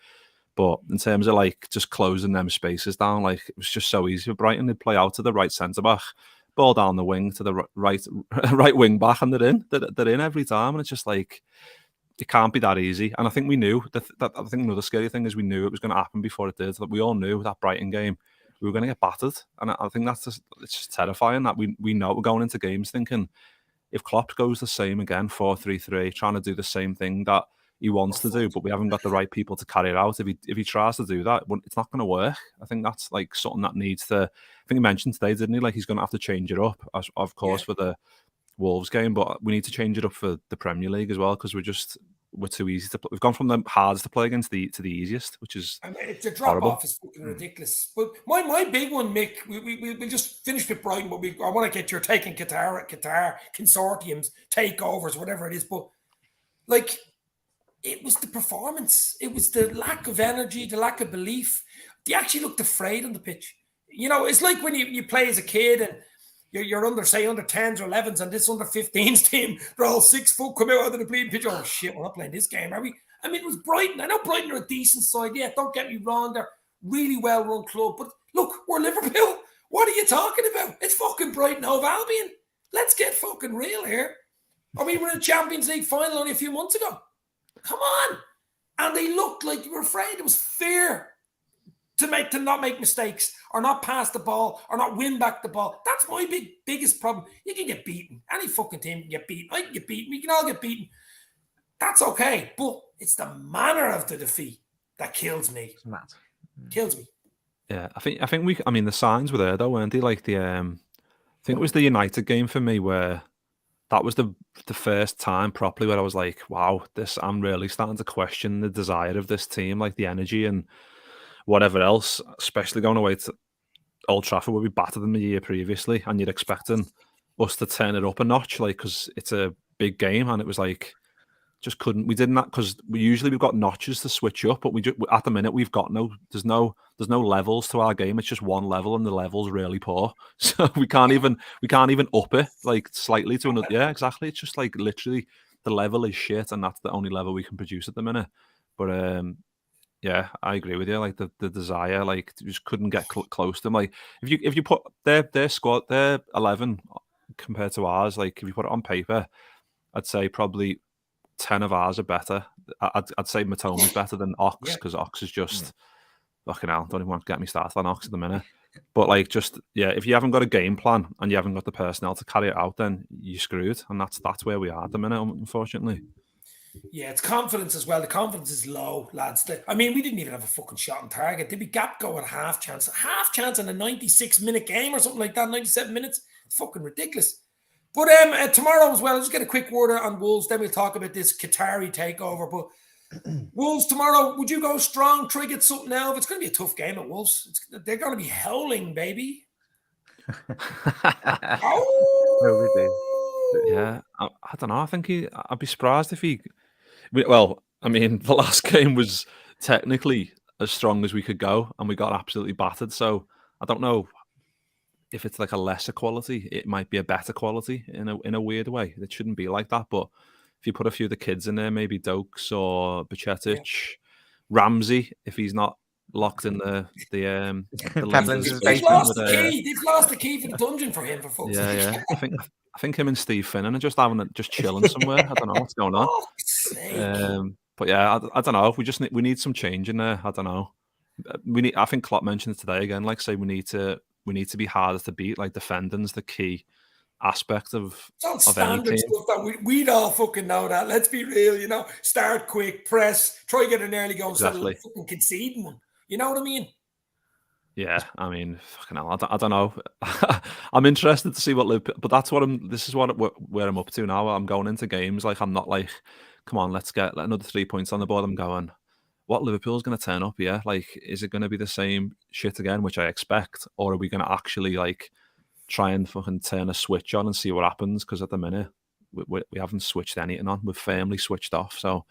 [SPEAKER 4] But in terms of like just closing them spaces down, like it was just so easy for Brighton. They'd play out to the right centre back, ball down the wing to the right wing back, and they're in every time, and it's just like. It can't be that easy. And I think we knew that I think another scary thing is we knew it was going to happen before it did. That we all knew that Brighton game, we were going to get battered. And I think it's just terrifying that we know we're going into games thinking if Klopp goes the same again, 4-3-3, trying to do the same thing that he wants to do, but we haven't got the right people to carry it out. If he tries to do that, it's not going to work. I think that's like something that needs to, I think he mentioned today, didn't he? Like he's going to have to change it up, of course, for the Wolves game, but we need to change it up for the Premier League as well because we're too easy to play. We've gone from the hardest to play against to the easiest, which is
[SPEAKER 1] it's a drop off is fucking ridiculous. But my big one, Mick, we just finished with Brighton, but I want to get your take on Qatar consortiums, takeovers, whatever it is. But like, it was the performance, it was the lack of energy, the lack of belief. They actually looked afraid on the pitch. You know, it's like when you play as a kid and. You're under 10s or 11s, and this under 15s team, they're all 6 foot, come out of the bleeding pitch. Oh shit, we're not playing this game, are we? I mean, it was Brighton. I know Brighton are a decent side. Yeah, don't get me wrong, they're really well run club. But look, we're Liverpool. What are you talking about? It's fucking Brighton Hove Albion. Let's get fucking real here. I mean, we're in a Champions League final only a few months ago. Come on, and they looked like they were afraid. It was fear. To not make mistakes or not pass the ball or not win back the ball. That's my biggest problem. You can get beaten. Any fucking team can get beaten. I can get beaten. We can all get beaten. That's okay. But it's the manner of the defeat that kills me.
[SPEAKER 3] It's mad.
[SPEAKER 1] Kills me.
[SPEAKER 4] Yeah, I think the signs were there though, weren't they? Like I think it was the United game for me where that was the first time properly where I was like, wow, I'm really starting to question the desire of this team, like the energy and whatever else, especially going away to Old Trafford where we battered them the year previously, and you're expecting us to turn it up a notch, like, because it's a big game, and it was like just couldn't. We didn't, because we've got notches to switch up, but at the minute we've got there's no levels to our game. It's just one level, and the level's really poor, so we can't even up it like slightly to another. Yeah, exactly. It's just like literally the level is shit, and that's the only level we can produce at the minute. But yeah, I agree with you. Like the desire, like you just couldn't get close to them. Like if you put their squad, their 11 compared to ours, like if you put it on paper, I'd say probably 10 of ours are better. I'd say Matomi's better than Ox, because Ox is just fucking hell. Don't even want to get me started on Ox at the minute. But like, just if you haven't got a game plan and you haven't got the personnel to carry it out, then you're screwed. And that's where we are at the minute, unfortunately.
[SPEAKER 1] Yeah, it's confidence as well. The confidence is low, lads. I mean, we didn't even have a fucking shot on target. Did we gap go at half chance in a 96-minute game or something like that? 97 minutes. It's fucking ridiculous. But tomorrow as well, I'll just get a quick word on Wolves. Then we'll talk about this Qatari takeover. But Wolves tomorrow, would you go strong? Try to get something out? It's going to be a tough game at Wolves. They're going to be howling, baby.
[SPEAKER 4] Yeah, I don't know. I think I'd be surprised if he. Well, I mean, the last game was technically as strong as we could go, and we got absolutely battered. So I don't know if it's like a lesser quality. It might be a better quality in a weird way. It shouldn't be like that. But if you put a few of the kids in there, maybe Dokes or Bajcetic, Ramsey, if he's not locked in the
[SPEAKER 1] They've lost the key for the dungeon for him, for fuck's sake.
[SPEAKER 4] Yeah. I think him and Steve Finnan are just chilling somewhere. I don't know what's going on. But yeah, I don't know. We need some change in there. I don't know. I think Klopp mentioned it today again. Like, say we need to be harder to beat. Like, defending's the key aspect of
[SPEAKER 1] standard stuff that we'd all fucking know that. Let's be real, start quick, press, try to get an early goal instead of fucking conceding one. You know what I mean?
[SPEAKER 4] Yeah, I mean, fucking hell, I don't know. I'm interested to see what Liverpool, but that's where I'm up to now. I'm going into games like I'm not like, come on, let's get another 3 points on the board. I'm going, what Liverpool's going to turn up here? Like, is it going to be the same shit again, which I expect, or are we going to actually like try and fucking turn a switch on and see what happens? Because at the minute we haven't switched anything on. We've firmly switched off. So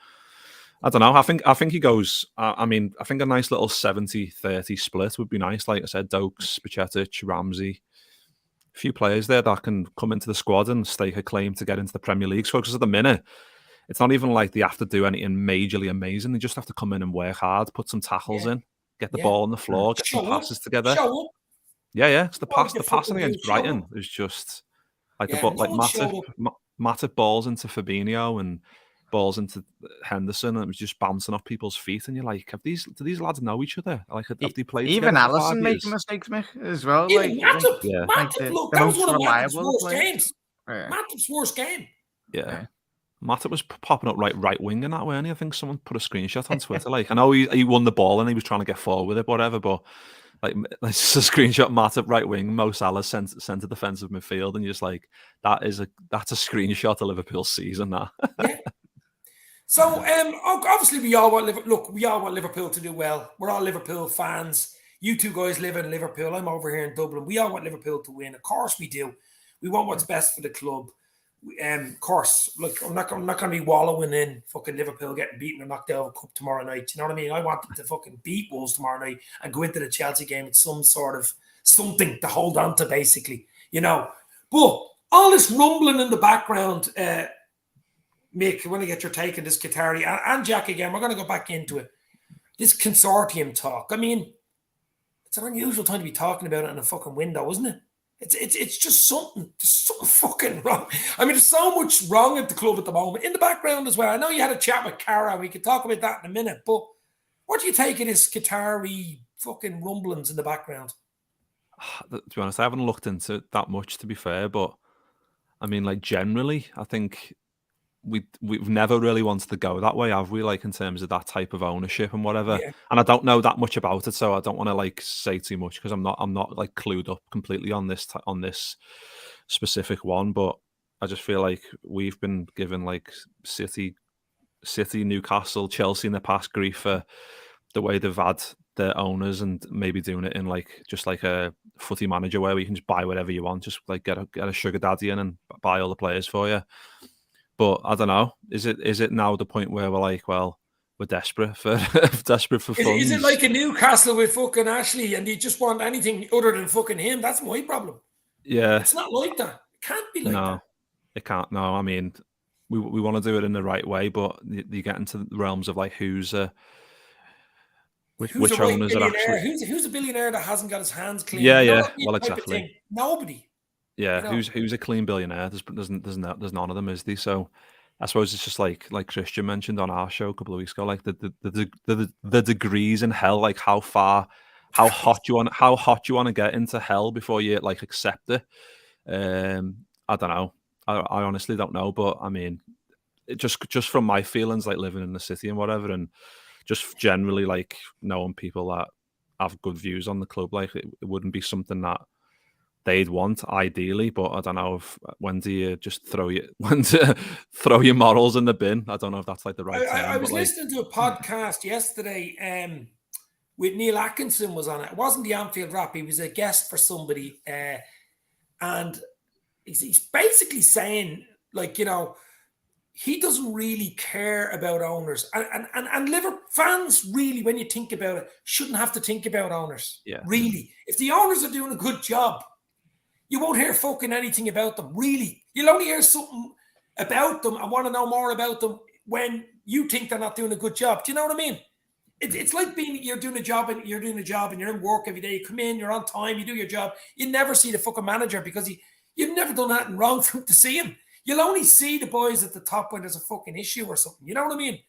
[SPEAKER 4] I don't know. I think he goes. I mean, I think a nice little 70-30 split would be nice. Like I said, Dokes, Bajcetic, Ramsey, a few players there that can come into the squad and stake a claim to get into the Premier League. Because at the minute, it's not even like they have to do anything majorly amazing. They just have to come in and work hard, put some tackles in, get the ball on the floor, get some passes together. Yeah. It's the passing against Brighton is just like Matip balls into Fabinho and balls into Henderson, and it was just bouncing off people's feet. And you're like, do these lads know each other? Like, have they played
[SPEAKER 3] even
[SPEAKER 4] together
[SPEAKER 3] Alisson making mistakes, Mick, as well?
[SPEAKER 1] Matip, look, that was one of Matip's worst games. Matip's worst game.
[SPEAKER 4] Yeah. Matip was popping up right wing in that way, and I think someone put a screenshot on Twitter. Like, I know he won the ball and he was trying to get forward with it, whatever, but like, it's just a screenshot. Matip right wing, Mo Salah centre defensive midfield, and you're just like, that's a screenshot of Liverpool's season. That.
[SPEAKER 1] Yeah. So obviously we all want Liverpool to do well. We're all Liverpool fans. You two guys live in Liverpool. I'm over here in Dublin. We all want Liverpool to win. Of course we do. We want what's best for the club. Of course, look, I'm not going to be wallowing in fucking Liverpool getting beaten or knocked out of a cup tomorrow night. You know what I mean? I want them to fucking beat Wolves tomorrow night and go into the Chelsea game with some sort of something to hold on to, basically. But all this rumbling in the background, Mick, I want to get your take on this Qatari and Jack again. We're going to go back into it. This consortium talk. I mean, it's an unusual time to be talking about it in a fucking window, isn't it? It's just something fucking wrong. I mean, there's so much wrong at the club at the moment. In the background as well. I know you had a chat with Cara. We could talk about that in a minute. But what do you take of this Qatari fucking rumblings in the background?
[SPEAKER 4] To be honest, I haven't looked into it that much, to be fair. But I mean, like, generally, I think we've never really wanted to go that way, have we? Like, in terms of that type of ownership and whatever. Yeah. And I don't know that much about it, so I don't want to like say too much because I'm not like clued up completely on this specific one. But I just feel like we've been given like City, Newcastle, Chelsea in the past grief for the way they've had the owners and maybe doing it in like just like a footy manager where you can just buy whatever you want, just like get a sugar daddy in and buy all the players for you. But I don't know. Is it now the point where we're like, well, we're desperate for desperate for funds?
[SPEAKER 1] Is it like a Newcastle with fucking Ashley and you just want anything other than fucking him? That's my problem.
[SPEAKER 4] Yeah,
[SPEAKER 1] it's not like that. It can't be like that.
[SPEAKER 4] It can't. No, I mean, we want to do it in the right way, but you get into the realms of like which owners are actually
[SPEAKER 1] who's a billionaire that hasn't got his hands clean?
[SPEAKER 4] Yeah. Well, exactly.
[SPEAKER 1] Nobody.
[SPEAKER 4] Yeah, who's a clean billionaire? There's none of them, is there? So I suppose it's just like Christian mentioned on our show a couple of weeks ago, like the degrees in hell, like how hot you want to get into hell before you like accept it. I don't know. I honestly don't know, but I mean, just from my feelings, like living in the city and whatever, and just generally like knowing people that have good views on the club, like it wouldn't be something that they'd want ideally, but I don't know when do you just throw your morals in the bin? I don't know if that's like the right term.
[SPEAKER 1] I was listening to a podcast yesterday with Neil Atkinson was on it. It wasn't the Anfield Wrap. He was a guest for somebody and he's basically saying, like, you know, he doesn't really care about owners. And Liverpool fans really, when you think about it, shouldn't have to think about owners.
[SPEAKER 4] Yeah.
[SPEAKER 1] Really. If the owners are doing a good job, you won't hear fucking anything about them, really. You'll only hear something about them and want to know more about them when you think they're not doing a good job. Do you know what I mean? It's like you're doing a job and you're in work every day. You come in, you're on time, you do your job. You never see the fucking manager because you've never done anything wrong for him to see him. You'll only see the boys at the top when there's a fucking issue or something. You know what I mean?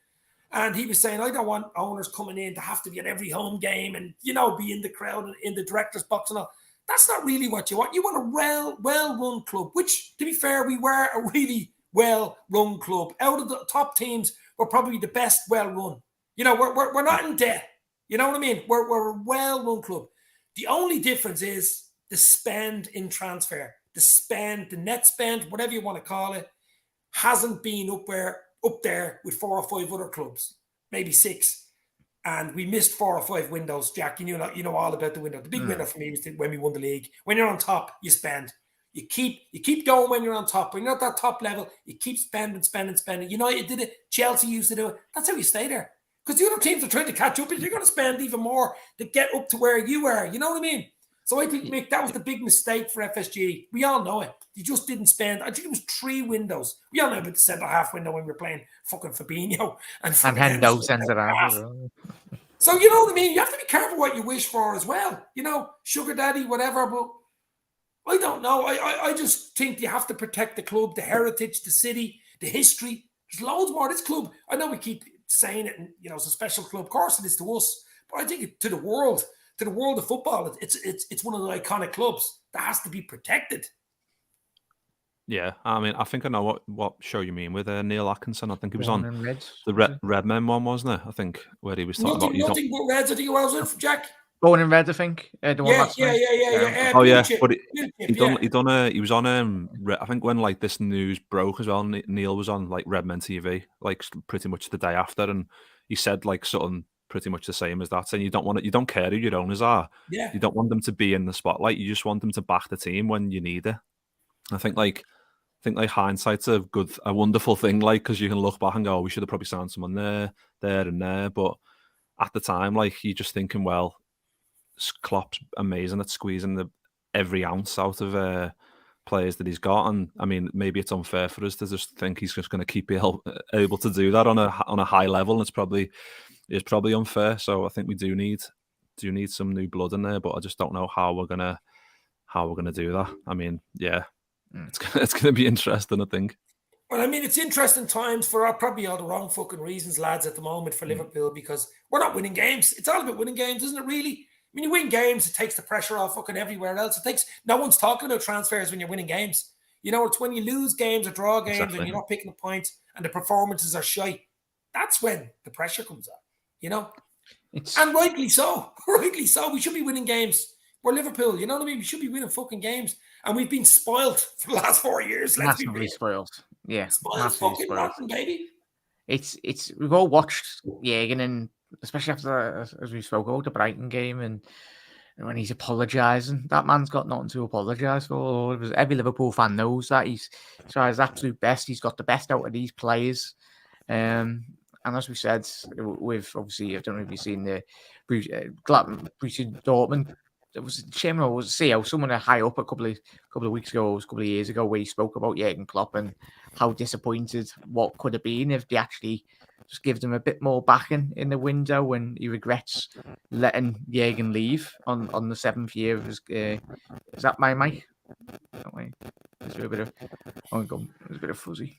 [SPEAKER 1] And he was saying, I don't want owners coming in to have to be at every home game and, you know, be in the crowd and in the director's box and all. That's not really what you want. You want a well-run club, which, to be fair, we were a really well-run club. Out of the top teams, we're probably the best well-run. You know, we're not in debt. You know what I mean? We're a well-run club. The only difference is the spend in transfer. The net spend, whatever you want to call it, hasn't been up there with 4 or 5 other clubs, maybe 6. And we missed 4 or 5 windows, Jack. You know all about the window. The big window for me was when we won the league. When you're on top, you spend. You keep going when you're on top. When you're at that top level, you keep spending. United did it. Chelsea used to do it. That's how you stay there. Because the other teams are trying to catch up, and you're going to spend even more to get up to where you are. You know what I mean? So I think, Mick, that was the big mistake for FSG. We all know it. You just didn't spend. I think it was 3 windows. We all know about the centre-half window when we were playing fucking Fabinho. And
[SPEAKER 3] Hendo centre-half.
[SPEAKER 1] So, you know what I mean? You have to be careful what you wish for as well. You know, sugar daddy, whatever. But I don't know. I just think you have to protect the club, the heritage, the city, the history. There's loads more. This club, I know we keep saying it, and, you know, it's a special club. Of course it is to us. But I think to the world of football, it's one of the iconic clubs that has to be protected.
[SPEAKER 4] Yeah, I mean, I think I know what show you mean with Neil Atkinson. I think he was
[SPEAKER 3] Born
[SPEAKER 4] on
[SPEAKER 3] in Reds,
[SPEAKER 4] the Red Men one, wasn't it? I think where he was talking about
[SPEAKER 1] nothing but Reds. I think it was with Jack.
[SPEAKER 3] Born in Red, I think. The one last night.
[SPEAKER 1] Yeah.
[SPEAKER 4] Oh yeah, but he was on I think when like this news broke as well. Neil was on like Red Men TV, like pretty much the day after, and he said like something pretty much the same as that, saying you don't care who your owners are.
[SPEAKER 1] Yeah.
[SPEAKER 4] You don't want them to be in the spotlight. You just want them to back the team when you need it. I think hindsight's a wonderful thing, like, because you can look back and go, oh, we should have probably signed someone there, and there. But at the time, like, you're just thinking, well, Klopp's amazing at squeezing every ounce out of players that he's got, and I mean, maybe it's unfair for us to just think he's just going to keep able to do that on a high level. And it's probably unfair. So I think we do need some new blood in there, but I just don't know how we're gonna do that. I mean, yeah. It's going to be interesting, I think.
[SPEAKER 1] Well, I mean, it's interesting times for probably all the wrong fucking reasons, lads, at the moment for Liverpool, because we're not winning games. It's all about winning games, isn't it, really? I mean, you win games, it takes the pressure off fucking everywhere else. No one's talking about transfers when you're winning games. You know, it's when you lose games or draw games and you're not picking up points and the performances are shite. That's when the pressure comes up, you know? And rightly so. Rightly so. We should be winning games. We're Liverpool, you know what I mean? We should be winning fucking games. And we've been spoiled for the last 4 years.
[SPEAKER 3] Massively spoiled. Yeah.
[SPEAKER 1] Spoiled fucking rotten, baby.
[SPEAKER 3] We've all watched Jürgen and especially after, as we spoke about, the Brighton game, and when he's apologising, that man's got nothing to apologise for. Every Liverpool fan knows that. He's tried his absolute best. He's got the best out of these players. And as we said, with obviously, I don't know if you've seen the Borussia Dortmund. It was Shimmer or was CEO, someone high up a couple of weeks ago, a couple of years ago, where he spoke about Jurgen Klopp and how disappointed what could have been if they actually just give them a bit more backing in the window, and he regrets letting Jurgen leave on the 7th year of his. Is that my mic? That way. Is there a bit of? Oh, there's a bit of fuzzy.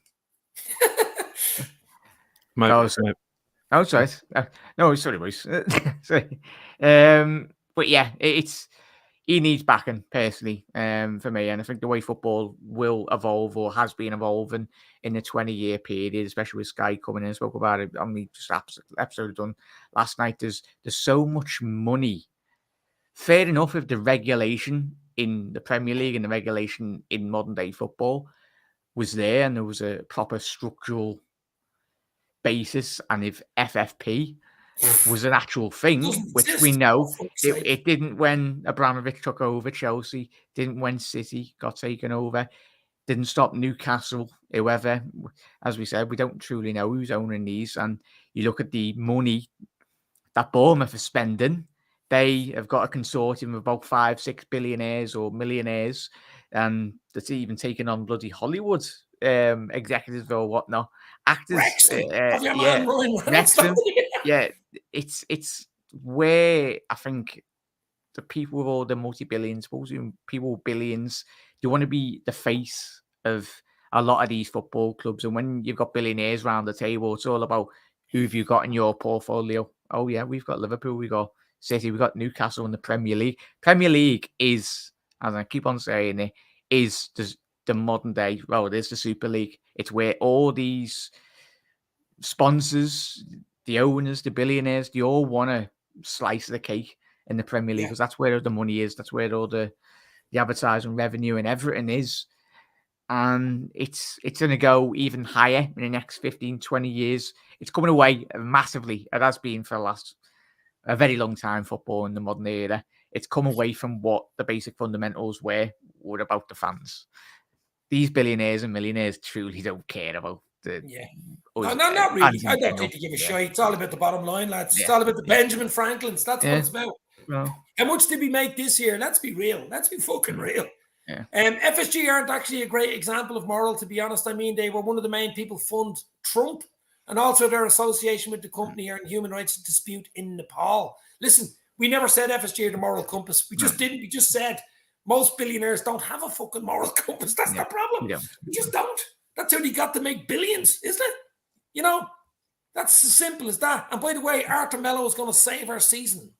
[SPEAKER 4] No,
[SPEAKER 3] it's right. No, sorry, boys. Sorry. But yeah, he needs backing personally, for me, and I think the way football will evolve or has been evolving in the 20-year period, especially with Sky coming in. I spoke about it on the episode done last night. There's so much money. Fair enough if the regulation in the Premier League and the regulation in modern day football was there, and there was a proper structural basis, and if FFP was an actual thing, which we know it didn't when Abramovich took over Chelsea, didn't when City got taken over, didn't stop Newcastle, whoever. As we said, we don't truly know who's owning these. And you look at the money that Bournemouth is spending, they have got a consortium of about 5-6 billionaires or millionaires, and that's even taken on bloody Hollywood executives or whatnot. Actors, Wrexham. Yeah, it's where I think the people with all the multi-billions, people with billions, they want to be the face of a lot of these football clubs. And when you've got billionaires around the table, it's all about who have you got in your portfolio. Oh yeah, we've got Liverpool, we've got City, we've got Newcastle in the Premier League. Premier League is, as I keep on saying it, is the modern day, well, it is the Super League. It's where all these sponsors, the owners, the billionaires, they all want a slice of the cake in the Premier League, because that's where the money is. That's where all the advertising revenue and everything is. And it's going to go even higher in the next 15, 20 years. It's coming away massively. It has been for a very long time, football in the modern era. It's come away from what the basic fundamentals were about the fans. These billionaires and millionaires truly don't care about the...
[SPEAKER 1] Yeah. No, not really. I don't think they give a shit. It's all about the bottom line, lads. Yeah. It's all about the Benjamin Franklins. That's what it's about. No. How much did we make this year? Let's be real. Let's be fucking real.
[SPEAKER 3] Yeah.
[SPEAKER 1] FSG aren't actually a great example of moral, to be honest. I mean, they were one of the main people fund Trump, and also their association with the company and human rights dispute in Nepal. Listen, we never said FSG are the moral compass. We just didn't. We just said most billionaires don't have a fucking moral compass. That's the problem. Yeah. We just don't. That's how they got to make billions, isn't it? You know, that's as simple as that. And by the way, Arthur Mello is going to save our season.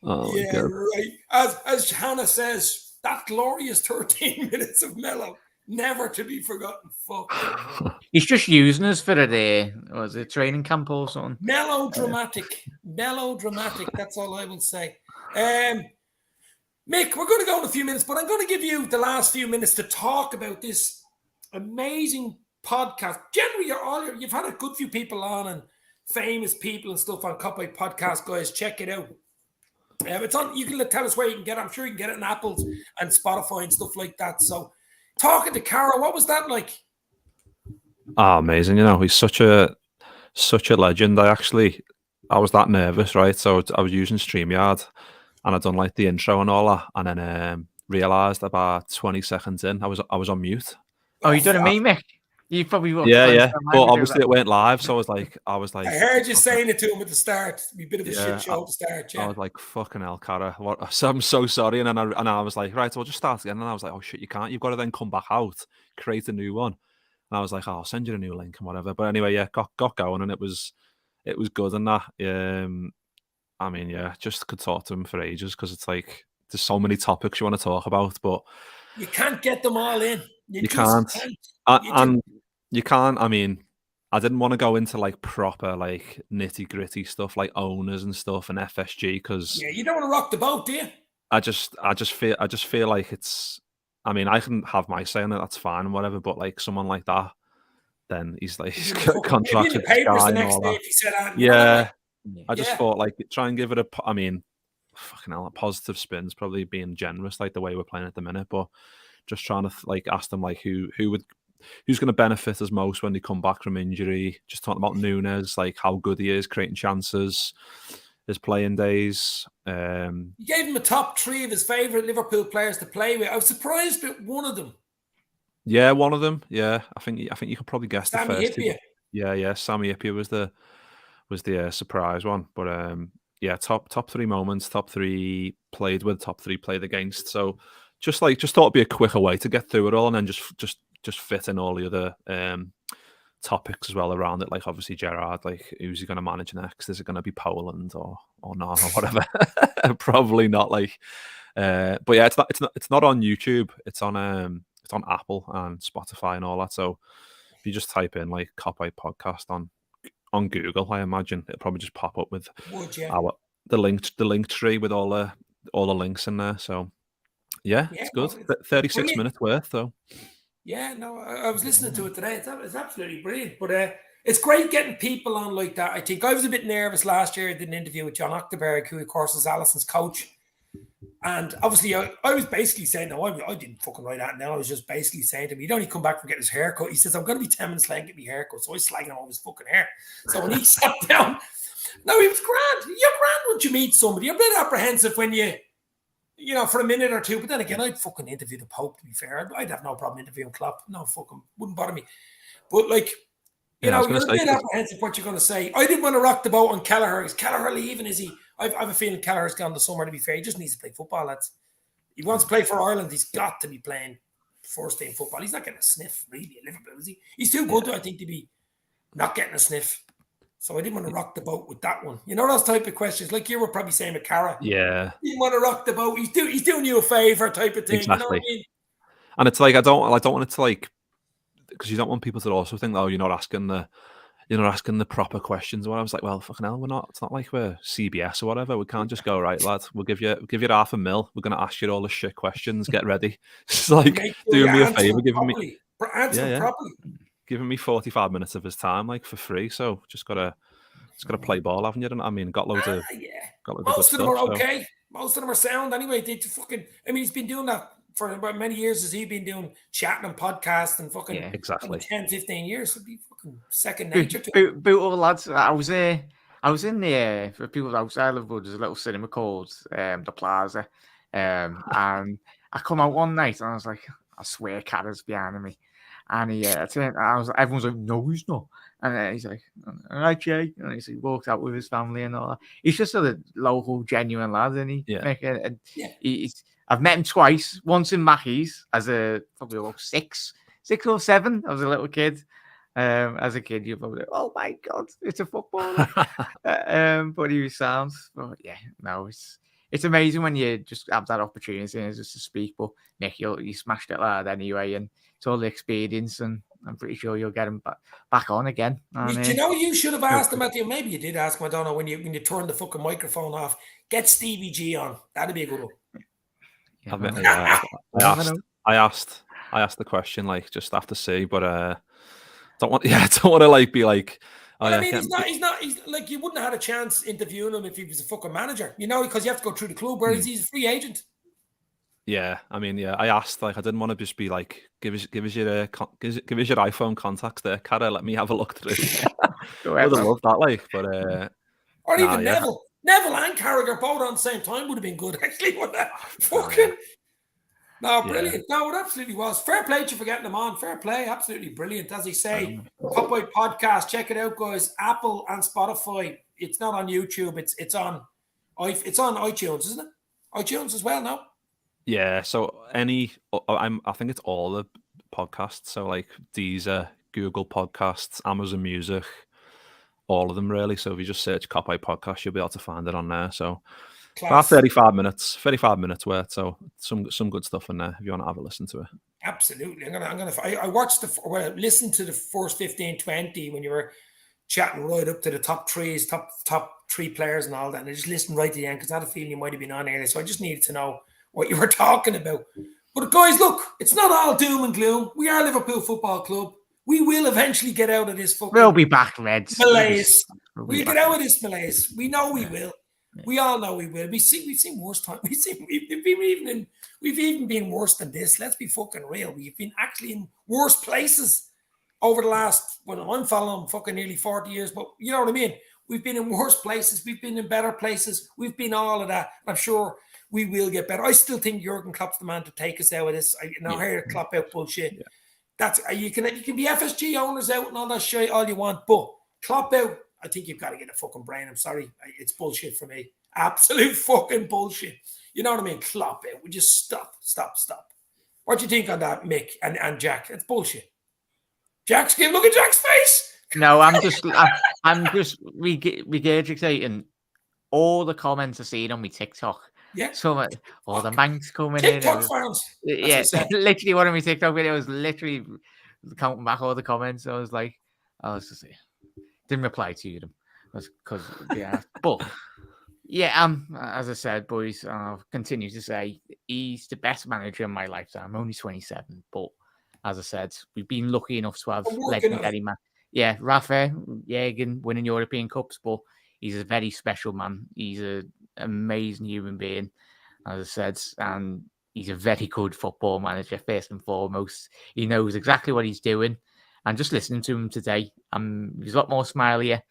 [SPEAKER 4] Yeah,
[SPEAKER 1] right. As Hannah says, that glorious 13 minutes of Mello, never to be forgotten. Fuck.
[SPEAKER 3] He's just using us for a day. Was it training camp or something?
[SPEAKER 1] Melodramatic. That's all I will say. Mick, we're going to go in a few minutes, but I'm going to give you the last few minutes to talk about this amazing podcast. Generally, you've had a good few people on, and famous people and stuff on Copy Podcast, guys. Check it out. It's on. You can tell us where you can get it. I'm sure you can get it on Apple's and Spotify and stuff like that. So, talking to Cara, what was that like?
[SPEAKER 4] Oh, amazing! You know, he's such a legend. I was that nervous, right? So I was using StreamYard, and I'd done like the intro and all that, and then realised about 20 seconds in, I was on mute.
[SPEAKER 3] Oh, you done a Mick? You probably won't.
[SPEAKER 4] Yeah. But obviously it went live, so I was like,
[SPEAKER 1] I heard you saying it to him at the start. A bit of a shit show at the start. Yeah.
[SPEAKER 4] I was like, fucking hell, Cara. I'm so sorry. And then I was like, right, so I'll just start again. And I was like, oh shit, you can't. You've got to then come back out, create a new one. And I was like, oh, I'll send you a new link and whatever. But anyway, yeah, got going, and it was good and that. I mean, yeah, just could talk to him for ages, because it's like there's so many topics you want to talk about, but
[SPEAKER 1] you can't get them all in.
[SPEAKER 4] You can't. And you can't. I mean, I didn't want to go into like proper like nitty gritty stuff like owners and stuff and FSG, because
[SPEAKER 1] you don't want to rock the boat, do you?
[SPEAKER 4] I just feel like it's. I mean, I can have my say on it. That's fine and whatever. But like someone like that, then he's like
[SPEAKER 1] He's
[SPEAKER 4] he's
[SPEAKER 1] in the
[SPEAKER 4] got a
[SPEAKER 1] fucking-
[SPEAKER 4] contract
[SPEAKER 1] he'd be in
[SPEAKER 4] with
[SPEAKER 1] the papers
[SPEAKER 4] Sky
[SPEAKER 1] the
[SPEAKER 4] and
[SPEAKER 1] next
[SPEAKER 4] all
[SPEAKER 1] day
[SPEAKER 4] that.
[SPEAKER 1] if he said that. You know
[SPEAKER 4] Yeah,
[SPEAKER 1] that,
[SPEAKER 4] I just
[SPEAKER 1] Yeah.
[SPEAKER 4] thought like try and give it I mean, fucking hell, a positive spin's probably being generous, like the way we're playing at the minute, but just trying to like ask them like who's going to benefit us most when they come back from injury. Just talking about Nunes, like how good he is, creating chances, his playing days.
[SPEAKER 1] He gave him a top 3 of his favourite Liverpool players to play with. I was surprised at one of them,
[SPEAKER 4] Yeah, one of them. Yeah, I think you could probably guess
[SPEAKER 1] Sammy
[SPEAKER 4] the first two.
[SPEAKER 1] Hyypiä.
[SPEAKER 4] Yeah, Sammy Hyypiä was the surprise one, but yeah, top 3 moments, top 3 played with, top 3 played against. So just thought it'd be a quicker way to get through it all, and then just fit in all the other topics as well around it. Like obviously Gerrard, like who's he going to manage next? Is it going to be Poland or not or whatever? Probably not. Like, but yeah, it's not on YouTube. It's on Apple and Spotify and all that. So if you just type in like Cop-Out Podcast on Google, I imagine it'll probably just pop up with the link tree with all the links in there. So yeah, it's good. 36 minutes worth though.
[SPEAKER 1] Yeah, no, I was listening to it today. It's absolutely brilliant. But it's great getting people on like that. I think I was a bit nervous last year. I did an interview with John Octoberg, who of course is Allison's coach. And obviously I was basically saying, no, I didn't fucking write that now. I was just basically saying to him, he'd only come back from getting his haircut. He says, I'm going to be 10 minutes late and get my haircut. So I was slagging him on his fucking hair. So when he sat down, no, he was grand. You're grand once you meet somebody. You're a bit apprehensive when you know, for a minute or two. But then again, I'd fucking interview the Pope, to be fair. I'd have no problem interviewing Klopp. No fucking, wouldn't bother me. But like, you know, you're a bit apprehensive what you're going to say. I didn't want to rock the boat on Kelleher. Is Kelleher leaving? Is he? I have a feeling Kelleher's gone this summer, to be fair. He just needs to play football, lads. He wants to play for Ireland. He's got to be playing first team football. He's not getting a sniff, really, at Liverpool, is he? He's too good, I think, to be not getting a sniff. So I didn't want to rock the boat with that one. You know those type of questions, like you were probably saying with Cara.
[SPEAKER 4] Yeah.
[SPEAKER 1] You didn't want to rock the boat. He's doing you a favour type of thing.
[SPEAKER 4] Exactly.
[SPEAKER 1] You know what I mean?
[SPEAKER 4] And it's like I don't want it to like, because you don't want people to also think, oh, you're not asking the proper questions. Well, I was like, well, fucking hell, we're not. It's not like we're CBS or whatever. We can't just go, right, lad. We'll give you $500,000. We're going to ask you all the shit questions. Get ready. It's like doing me a favor, giving me 45 minutes of his time, like for free. So just gotta play ball, haven't you? I mean, got loads of
[SPEAKER 1] Most of them are okay. Most of them are sound anyway. They fucking. I mean, he's been doing that for about many years. Has he been doing chatting and podcasts and fucking
[SPEAKER 4] exactly
[SPEAKER 1] 10, 15 years? It'd be fucking second nature to him.
[SPEAKER 3] Boot all lads. I was in there for people outside Liverpool. There's a little cinema called the Plaza, and I come out one night and I was like, I swear, Carter's behind me. And everyone's like, no, he's not. And he's like, all right, Jay. And he walked out with his family and all that. He's just a local, genuine lad, isn't he?
[SPEAKER 4] Yeah.
[SPEAKER 3] I've met him twice. Once in Mackey's as probably about 6 or 7. I was a little kid. As a kid, you're probably like, oh my God, it's a footballer. But he was sound. But yeah, no, it's amazing when you just have that opportunity just to speak. But Nick, you smashed it lad anyway, and it's all the experience, and I'm pretty sure you'll get him back on again. And,
[SPEAKER 1] you know, you should have asked him at the. Maybe you did ask him. I don't know when you turn the fucking microphone off. Get Stevie G on. That'd be a good one.
[SPEAKER 4] I asked the question like just after see, but don't want to like be like.
[SPEAKER 1] But I mean, he's like, you wouldn't have had a chance interviewing him if he was a fucking manager, you know, because you have to go through the club, whereas he's a free agent.
[SPEAKER 4] Yeah, I mean, I asked, like, I didn't want to just be like, give us your iPhone contacts there, Cara, let me have a look through. I would have loved that, like, but
[SPEAKER 1] or even Neville and Carragher both on the same time would have been good, actually. What that fucking. No, brilliant. Yeah. No, it absolutely was. Fair play to you for getting them on. Fair play. Absolutely brilliant. As I say, Cop-Out Podcast. Check it out, guys. Apple and Spotify. It's not on YouTube. It's on iTunes, isn't it? iTunes as well, no?
[SPEAKER 4] Yeah. So I think it's all the podcasts. So like Deezer, Google Podcasts, Amazon Music, all of them really. So if you just search Cop-Out Podcast, you'll be able to find it on there. So about 35 minutes worth, so some good stuff in there if you want to have a listen to it.
[SPEAKER 1] Absolutely. I watched listened to the first 15-20 when you were chatting right up to the top 3 players and all that, and I just listened right to the end because I had a feeling you might have been on earlier, so I just needed to know what you were talking about. But guys, look, it's not all doom and gloom. We are Liverpool Football Club. We will eventually get out of this fucking
[SPEAKER 3] We'll be back, Reds.
[SPEAKER 1] malaise.
[SPEAKER 3] We'll
[SPEAKER 1] We'll
[SPEAKER 3] be
[SPEAKER 1] get
[SPEAKER 3] back.
[SPEAKER 1] out of this malaise. We know we will. We all know we will. We've seen worse times. We've even been worse than this. Let's be fucking real. We've been actually in worse places over the last, well, I'm following fucking nearly 40 years, but you know what I mean? We've been in worse places. We've been in better places. We've been all of that. I'm sure we will get better. I still think Jurgen Klopp's the man to take us out of this. I hear Klopp out bullshit. Yeah. That's you can be FSG owners out and all that shit all you want, but Klopp out, I think you've got to get a fucking brain. I'm sorry. It's bullshit for me. Absolute fucking bullshit. You know what I mean? Klopp out. We just stop. What do you think on that, Mick and Jack? It's bullshit. Look at Jack's face.
[SPEAKER 3] No, I'm just regurgitating all the comments I've seen on my TikTok.
[SPEAKER 1] Yeah.
[SPEAKER 3] So the Manx coming
[SPEAKER 1] TikTok
[SPEAKER 3] in.
[SPEAKER 1] fans.
[SPEAKER 3] Yeah, literally one of my TikTok videos, literally counting back all the comments. I was just didn't reply to them because but yeah, as I said, boys, I'll continue to say he's the best manager in my lifetime. I'm only 27, but as I said, we've been lucky enough to have legendary man. Yeah, Rafa Jürgen winning European Cups, but he's a very special man. He's an amazing human being, as I said, and he's a very good football manager, first and foremost. He knows exactly what he's doing. And just listening to him today, he's a lot more smilier,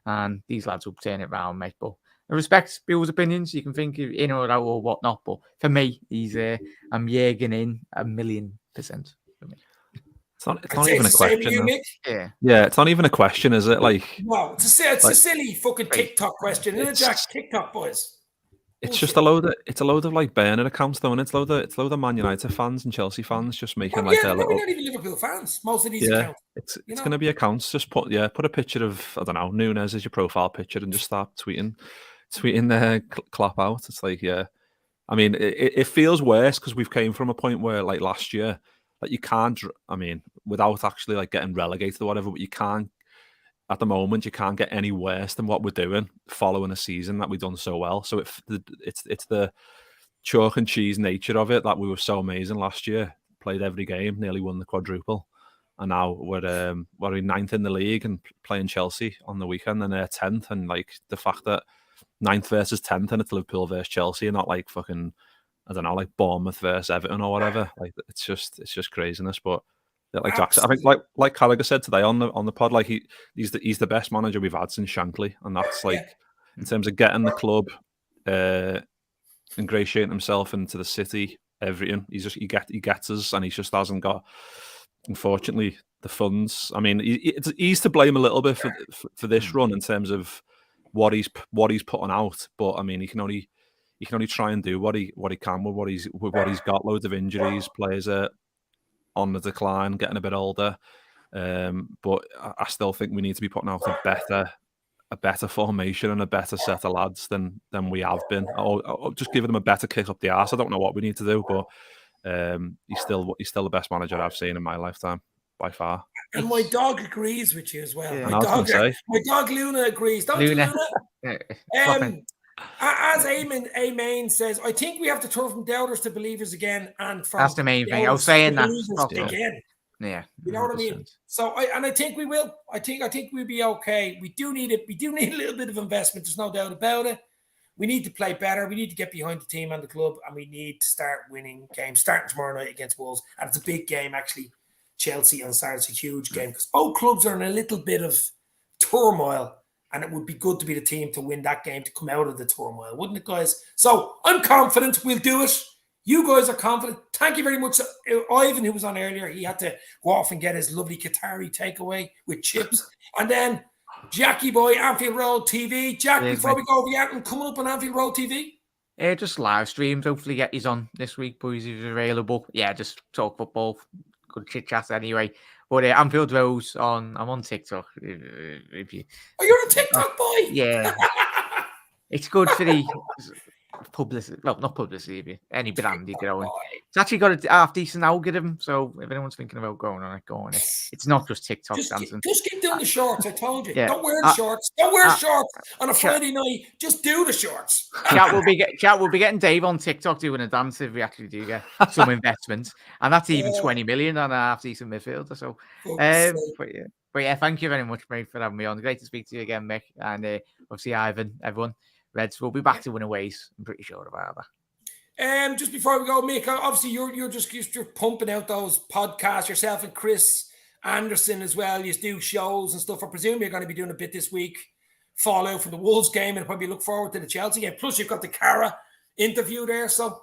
[SPEAKER 3] and these lads will turn it around, mate. But I respect people's opinions. You can think in or out or whatnot, but for me, I'm Jürgen in 1,000,000% for me.
[SPEAKER 4] It's not even a question.
[SPEAKER 1] Yeah,
[SPEAKER 4] it's not even a question, is it? Like,
[SPEAKER 1] no, it's a silly fucking TikTok question, isn't it, Jack? TikTok boys.
[SPEAKER 4] It's just a load of like burner accounts though, and it's a load of Man United fans and Chelsea fans just making their little.
[SPEAKER 1] Not even Liverpool fans. Most of these accounts.
[SPEAKER 4] It's going to be accounts. Just put a picture of, I don't know, Nunes as your profile picture and just start tweeting their Klopp out. It's like, yeah, I mean, it feels worse because we've came from a point where like last year, like you can't. I mean, without actually like getting relegated or whatever, but you can't. At the moment, you can't get any worse than what we're doing following a season that we've done so well. So it's the chalk and cheese nature of it that we were so amazing last year. Played every game, nearly won the quadruple, and now we're 9th in the league and playing Chelsea on the weekend, and they're 10th. And like the fact that 9th versus 10th and it's Liverpool versus Chelsea, and not like fucking, I don't know, like Bournemouth versus Everton or whatever. Like it's just craziness, but. Like Jackson, I think, like Carragher said today on the pod, like he's the best manager we've had since Shankly, and that's like in terms of getting the club, ingratiating himself into the city, everything. He gets us, and he just hasn't got, unfortunately, the funds. I mean, he's to blame a little bit for this run in terms of what he's putting out, but I mean, he can only try and do what he can with what he's got. Loads of injuries, players are on the decline, getting a bit older, but I still think we need to be putting out a better formation and a better set of lads than we have been. Or just giving them a better kick up the arse. I don't know what we need to do, but he's still the best manager I've seen in my lifetime by far.
[SPEAKER 1] And my dog agrees with you as well.
[SPEAKER 4] Yeah.
[SPEAKER 1] My dog Luna agrees. Don't
[SPEAKER 3] Luna.
[SPEAKER 1] you, Luna? As Amen says, I think we have to turn from doubters to believers again, and from
[SPEAKER 3] that's the main thing. I was saying that
[SPEAKER 1] again.
[SPEAKER 3] Yeah,
[SPEAKER 1] you know 100%. What I mean. So I think we will. I think we'll be okay. We do need it. We do need a little bit of investment. There's no doubt about it. We need to play better. We need to get behind the team and the club, and we need to start winning games. Starting tomorrow night against Wolves, and it's a big game actually. Chelsea on Saturday, it's a huge game because both clubs are in a little bit of turmoil. And it would be good to be the team to win that game, to come out of the turmoil, wouldn't it, guys? So I'm confident we'll do it. You guys are confident. Thank you very much. Ivan, who was on earlier, he had to go off and get his lovely Qatari takeaway with chips. And then Jackie Boy, Anfield Road TV. Jack, before we go, Anthem coming up on Anfield Road TV?
[SPEAKER 3] Just live streams. Hopefully get his on this week, boys, if he's available. Yeah, just talk football. Good chit chat anyway. But Anfield Road I'm on TikTok. If you,
[SPEAKER 1] you're a TikTok boy.
[SPEAKER 3] Yeah, it's good for the. publicity. Well, not publicity. Any brand you go in. It's actually got a half decent algorithm. So if anyone's thinking about going on it, go on it. It's not just TikTok dancing.
[SPEAKER 1] Just keep doing the shorts. I told you.
[SPEAKER 3] Yeah.
[SPEAKER 1] Don't wear the shorts. Don't wear shorts on a
[SPEAKER 3] Chat-
[SPEAKER 1] Friday night. Just do the shorts.
[SPEAKER 3] Chat will be getting Dave on TikTok doing a dance if we actually do get some investment, and that's even 20 million on a half decent midfielder. So, but yeah, thank you very much, mate, for having me on. Great to speak to you again, Mick, and obviously Ivan, everyone. Reds will be back to winning ways. I'm pretty sure about that.
[SPEAKER 1] Just before we go, Mick, obviously you're pumping out those podcasts yourself and Chris Anderson as well. You do shows and stuff. I presume you're going to be doing a bit this week. Fallout from the Wolves game, and probably look forward to the Chelsea game. Plus, you've got the Cara interview there. So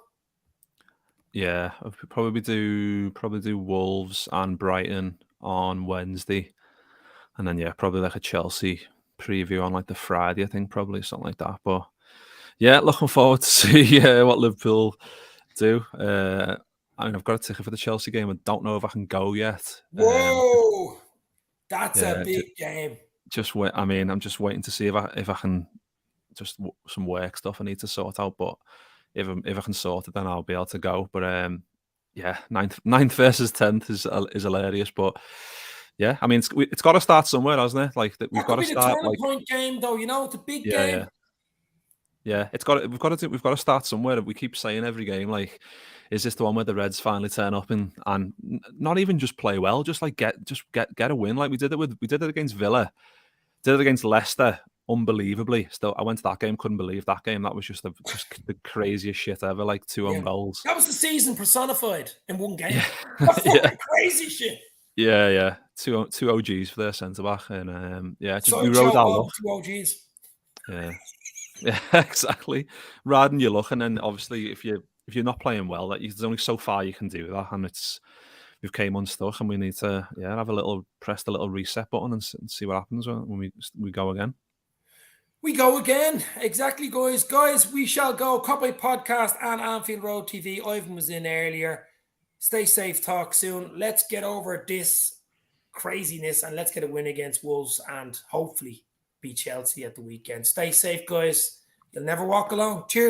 [SPEAKER 4] yeah, I'll probably do Wolves and Brighton on Wednesday, and then probably like a Chelsea preview on like the Friday. I think probably something like that. But yeah, looking forward to see what Liverpool do. I mean, I've got a ticket for the Chelsea game. I don't know if I can go yet.
[SPEAKER 1] Whoa, that's a big game.
[SPEAKER 4] Just wait. I mean, I'm just waiting to see if I can just some work stuff I need to sort out. But if I can sort it, then I'll be able to go. But yeah, 9th versus 10th is hilarious. But yeah, I mean, it's got to start somewhere, hasn't it? Like that, we've got to start.
[SPEAKER 1] Turning point game, though. You know, it's a big game.
[SPEAKER 4] Yeah, we've got to start somewhere. We keep saying every game, like, is this the one where the Reds finally turn up and not even just play well, just like get a win, like we did it against Villa, did it against Leicester, unbelievably. Still, I went to that game, couldn't believe that game. That was just the craziest shit ever, like 2 own goals.
[SPEAKER 1] That was the season personified in one game.
[SPEAKER 4] Yeah.
[SPEAKER 1] That's fucking crazy shit.
[SPEAKER 4] Yeah. Two OGs for their centre back, and just
[SPEAKER 1] so
[SPEAKER 4] we rode our luck.
[SPEAKER 1] 2 OGs.
[SPEAKER 4] Yeah, exactly. Riding your luck, and then obviously if you're not playing well, there's only so far you can do that, and we've came unstuck, and we need to press the little reset button and see what happens when we go again.
[SPEAKER 1] We go again, exactly, guys. Guys, we shall go. Copy Podcast and Anfield Road TV. Ivan was in earlier. Stay safe. Talk soon. Let's get over this craziness and let's get a win against Wolves and hopefully beat Chelsea at the weekend. Stay safe, guys. You'll never walk alone. Cheers.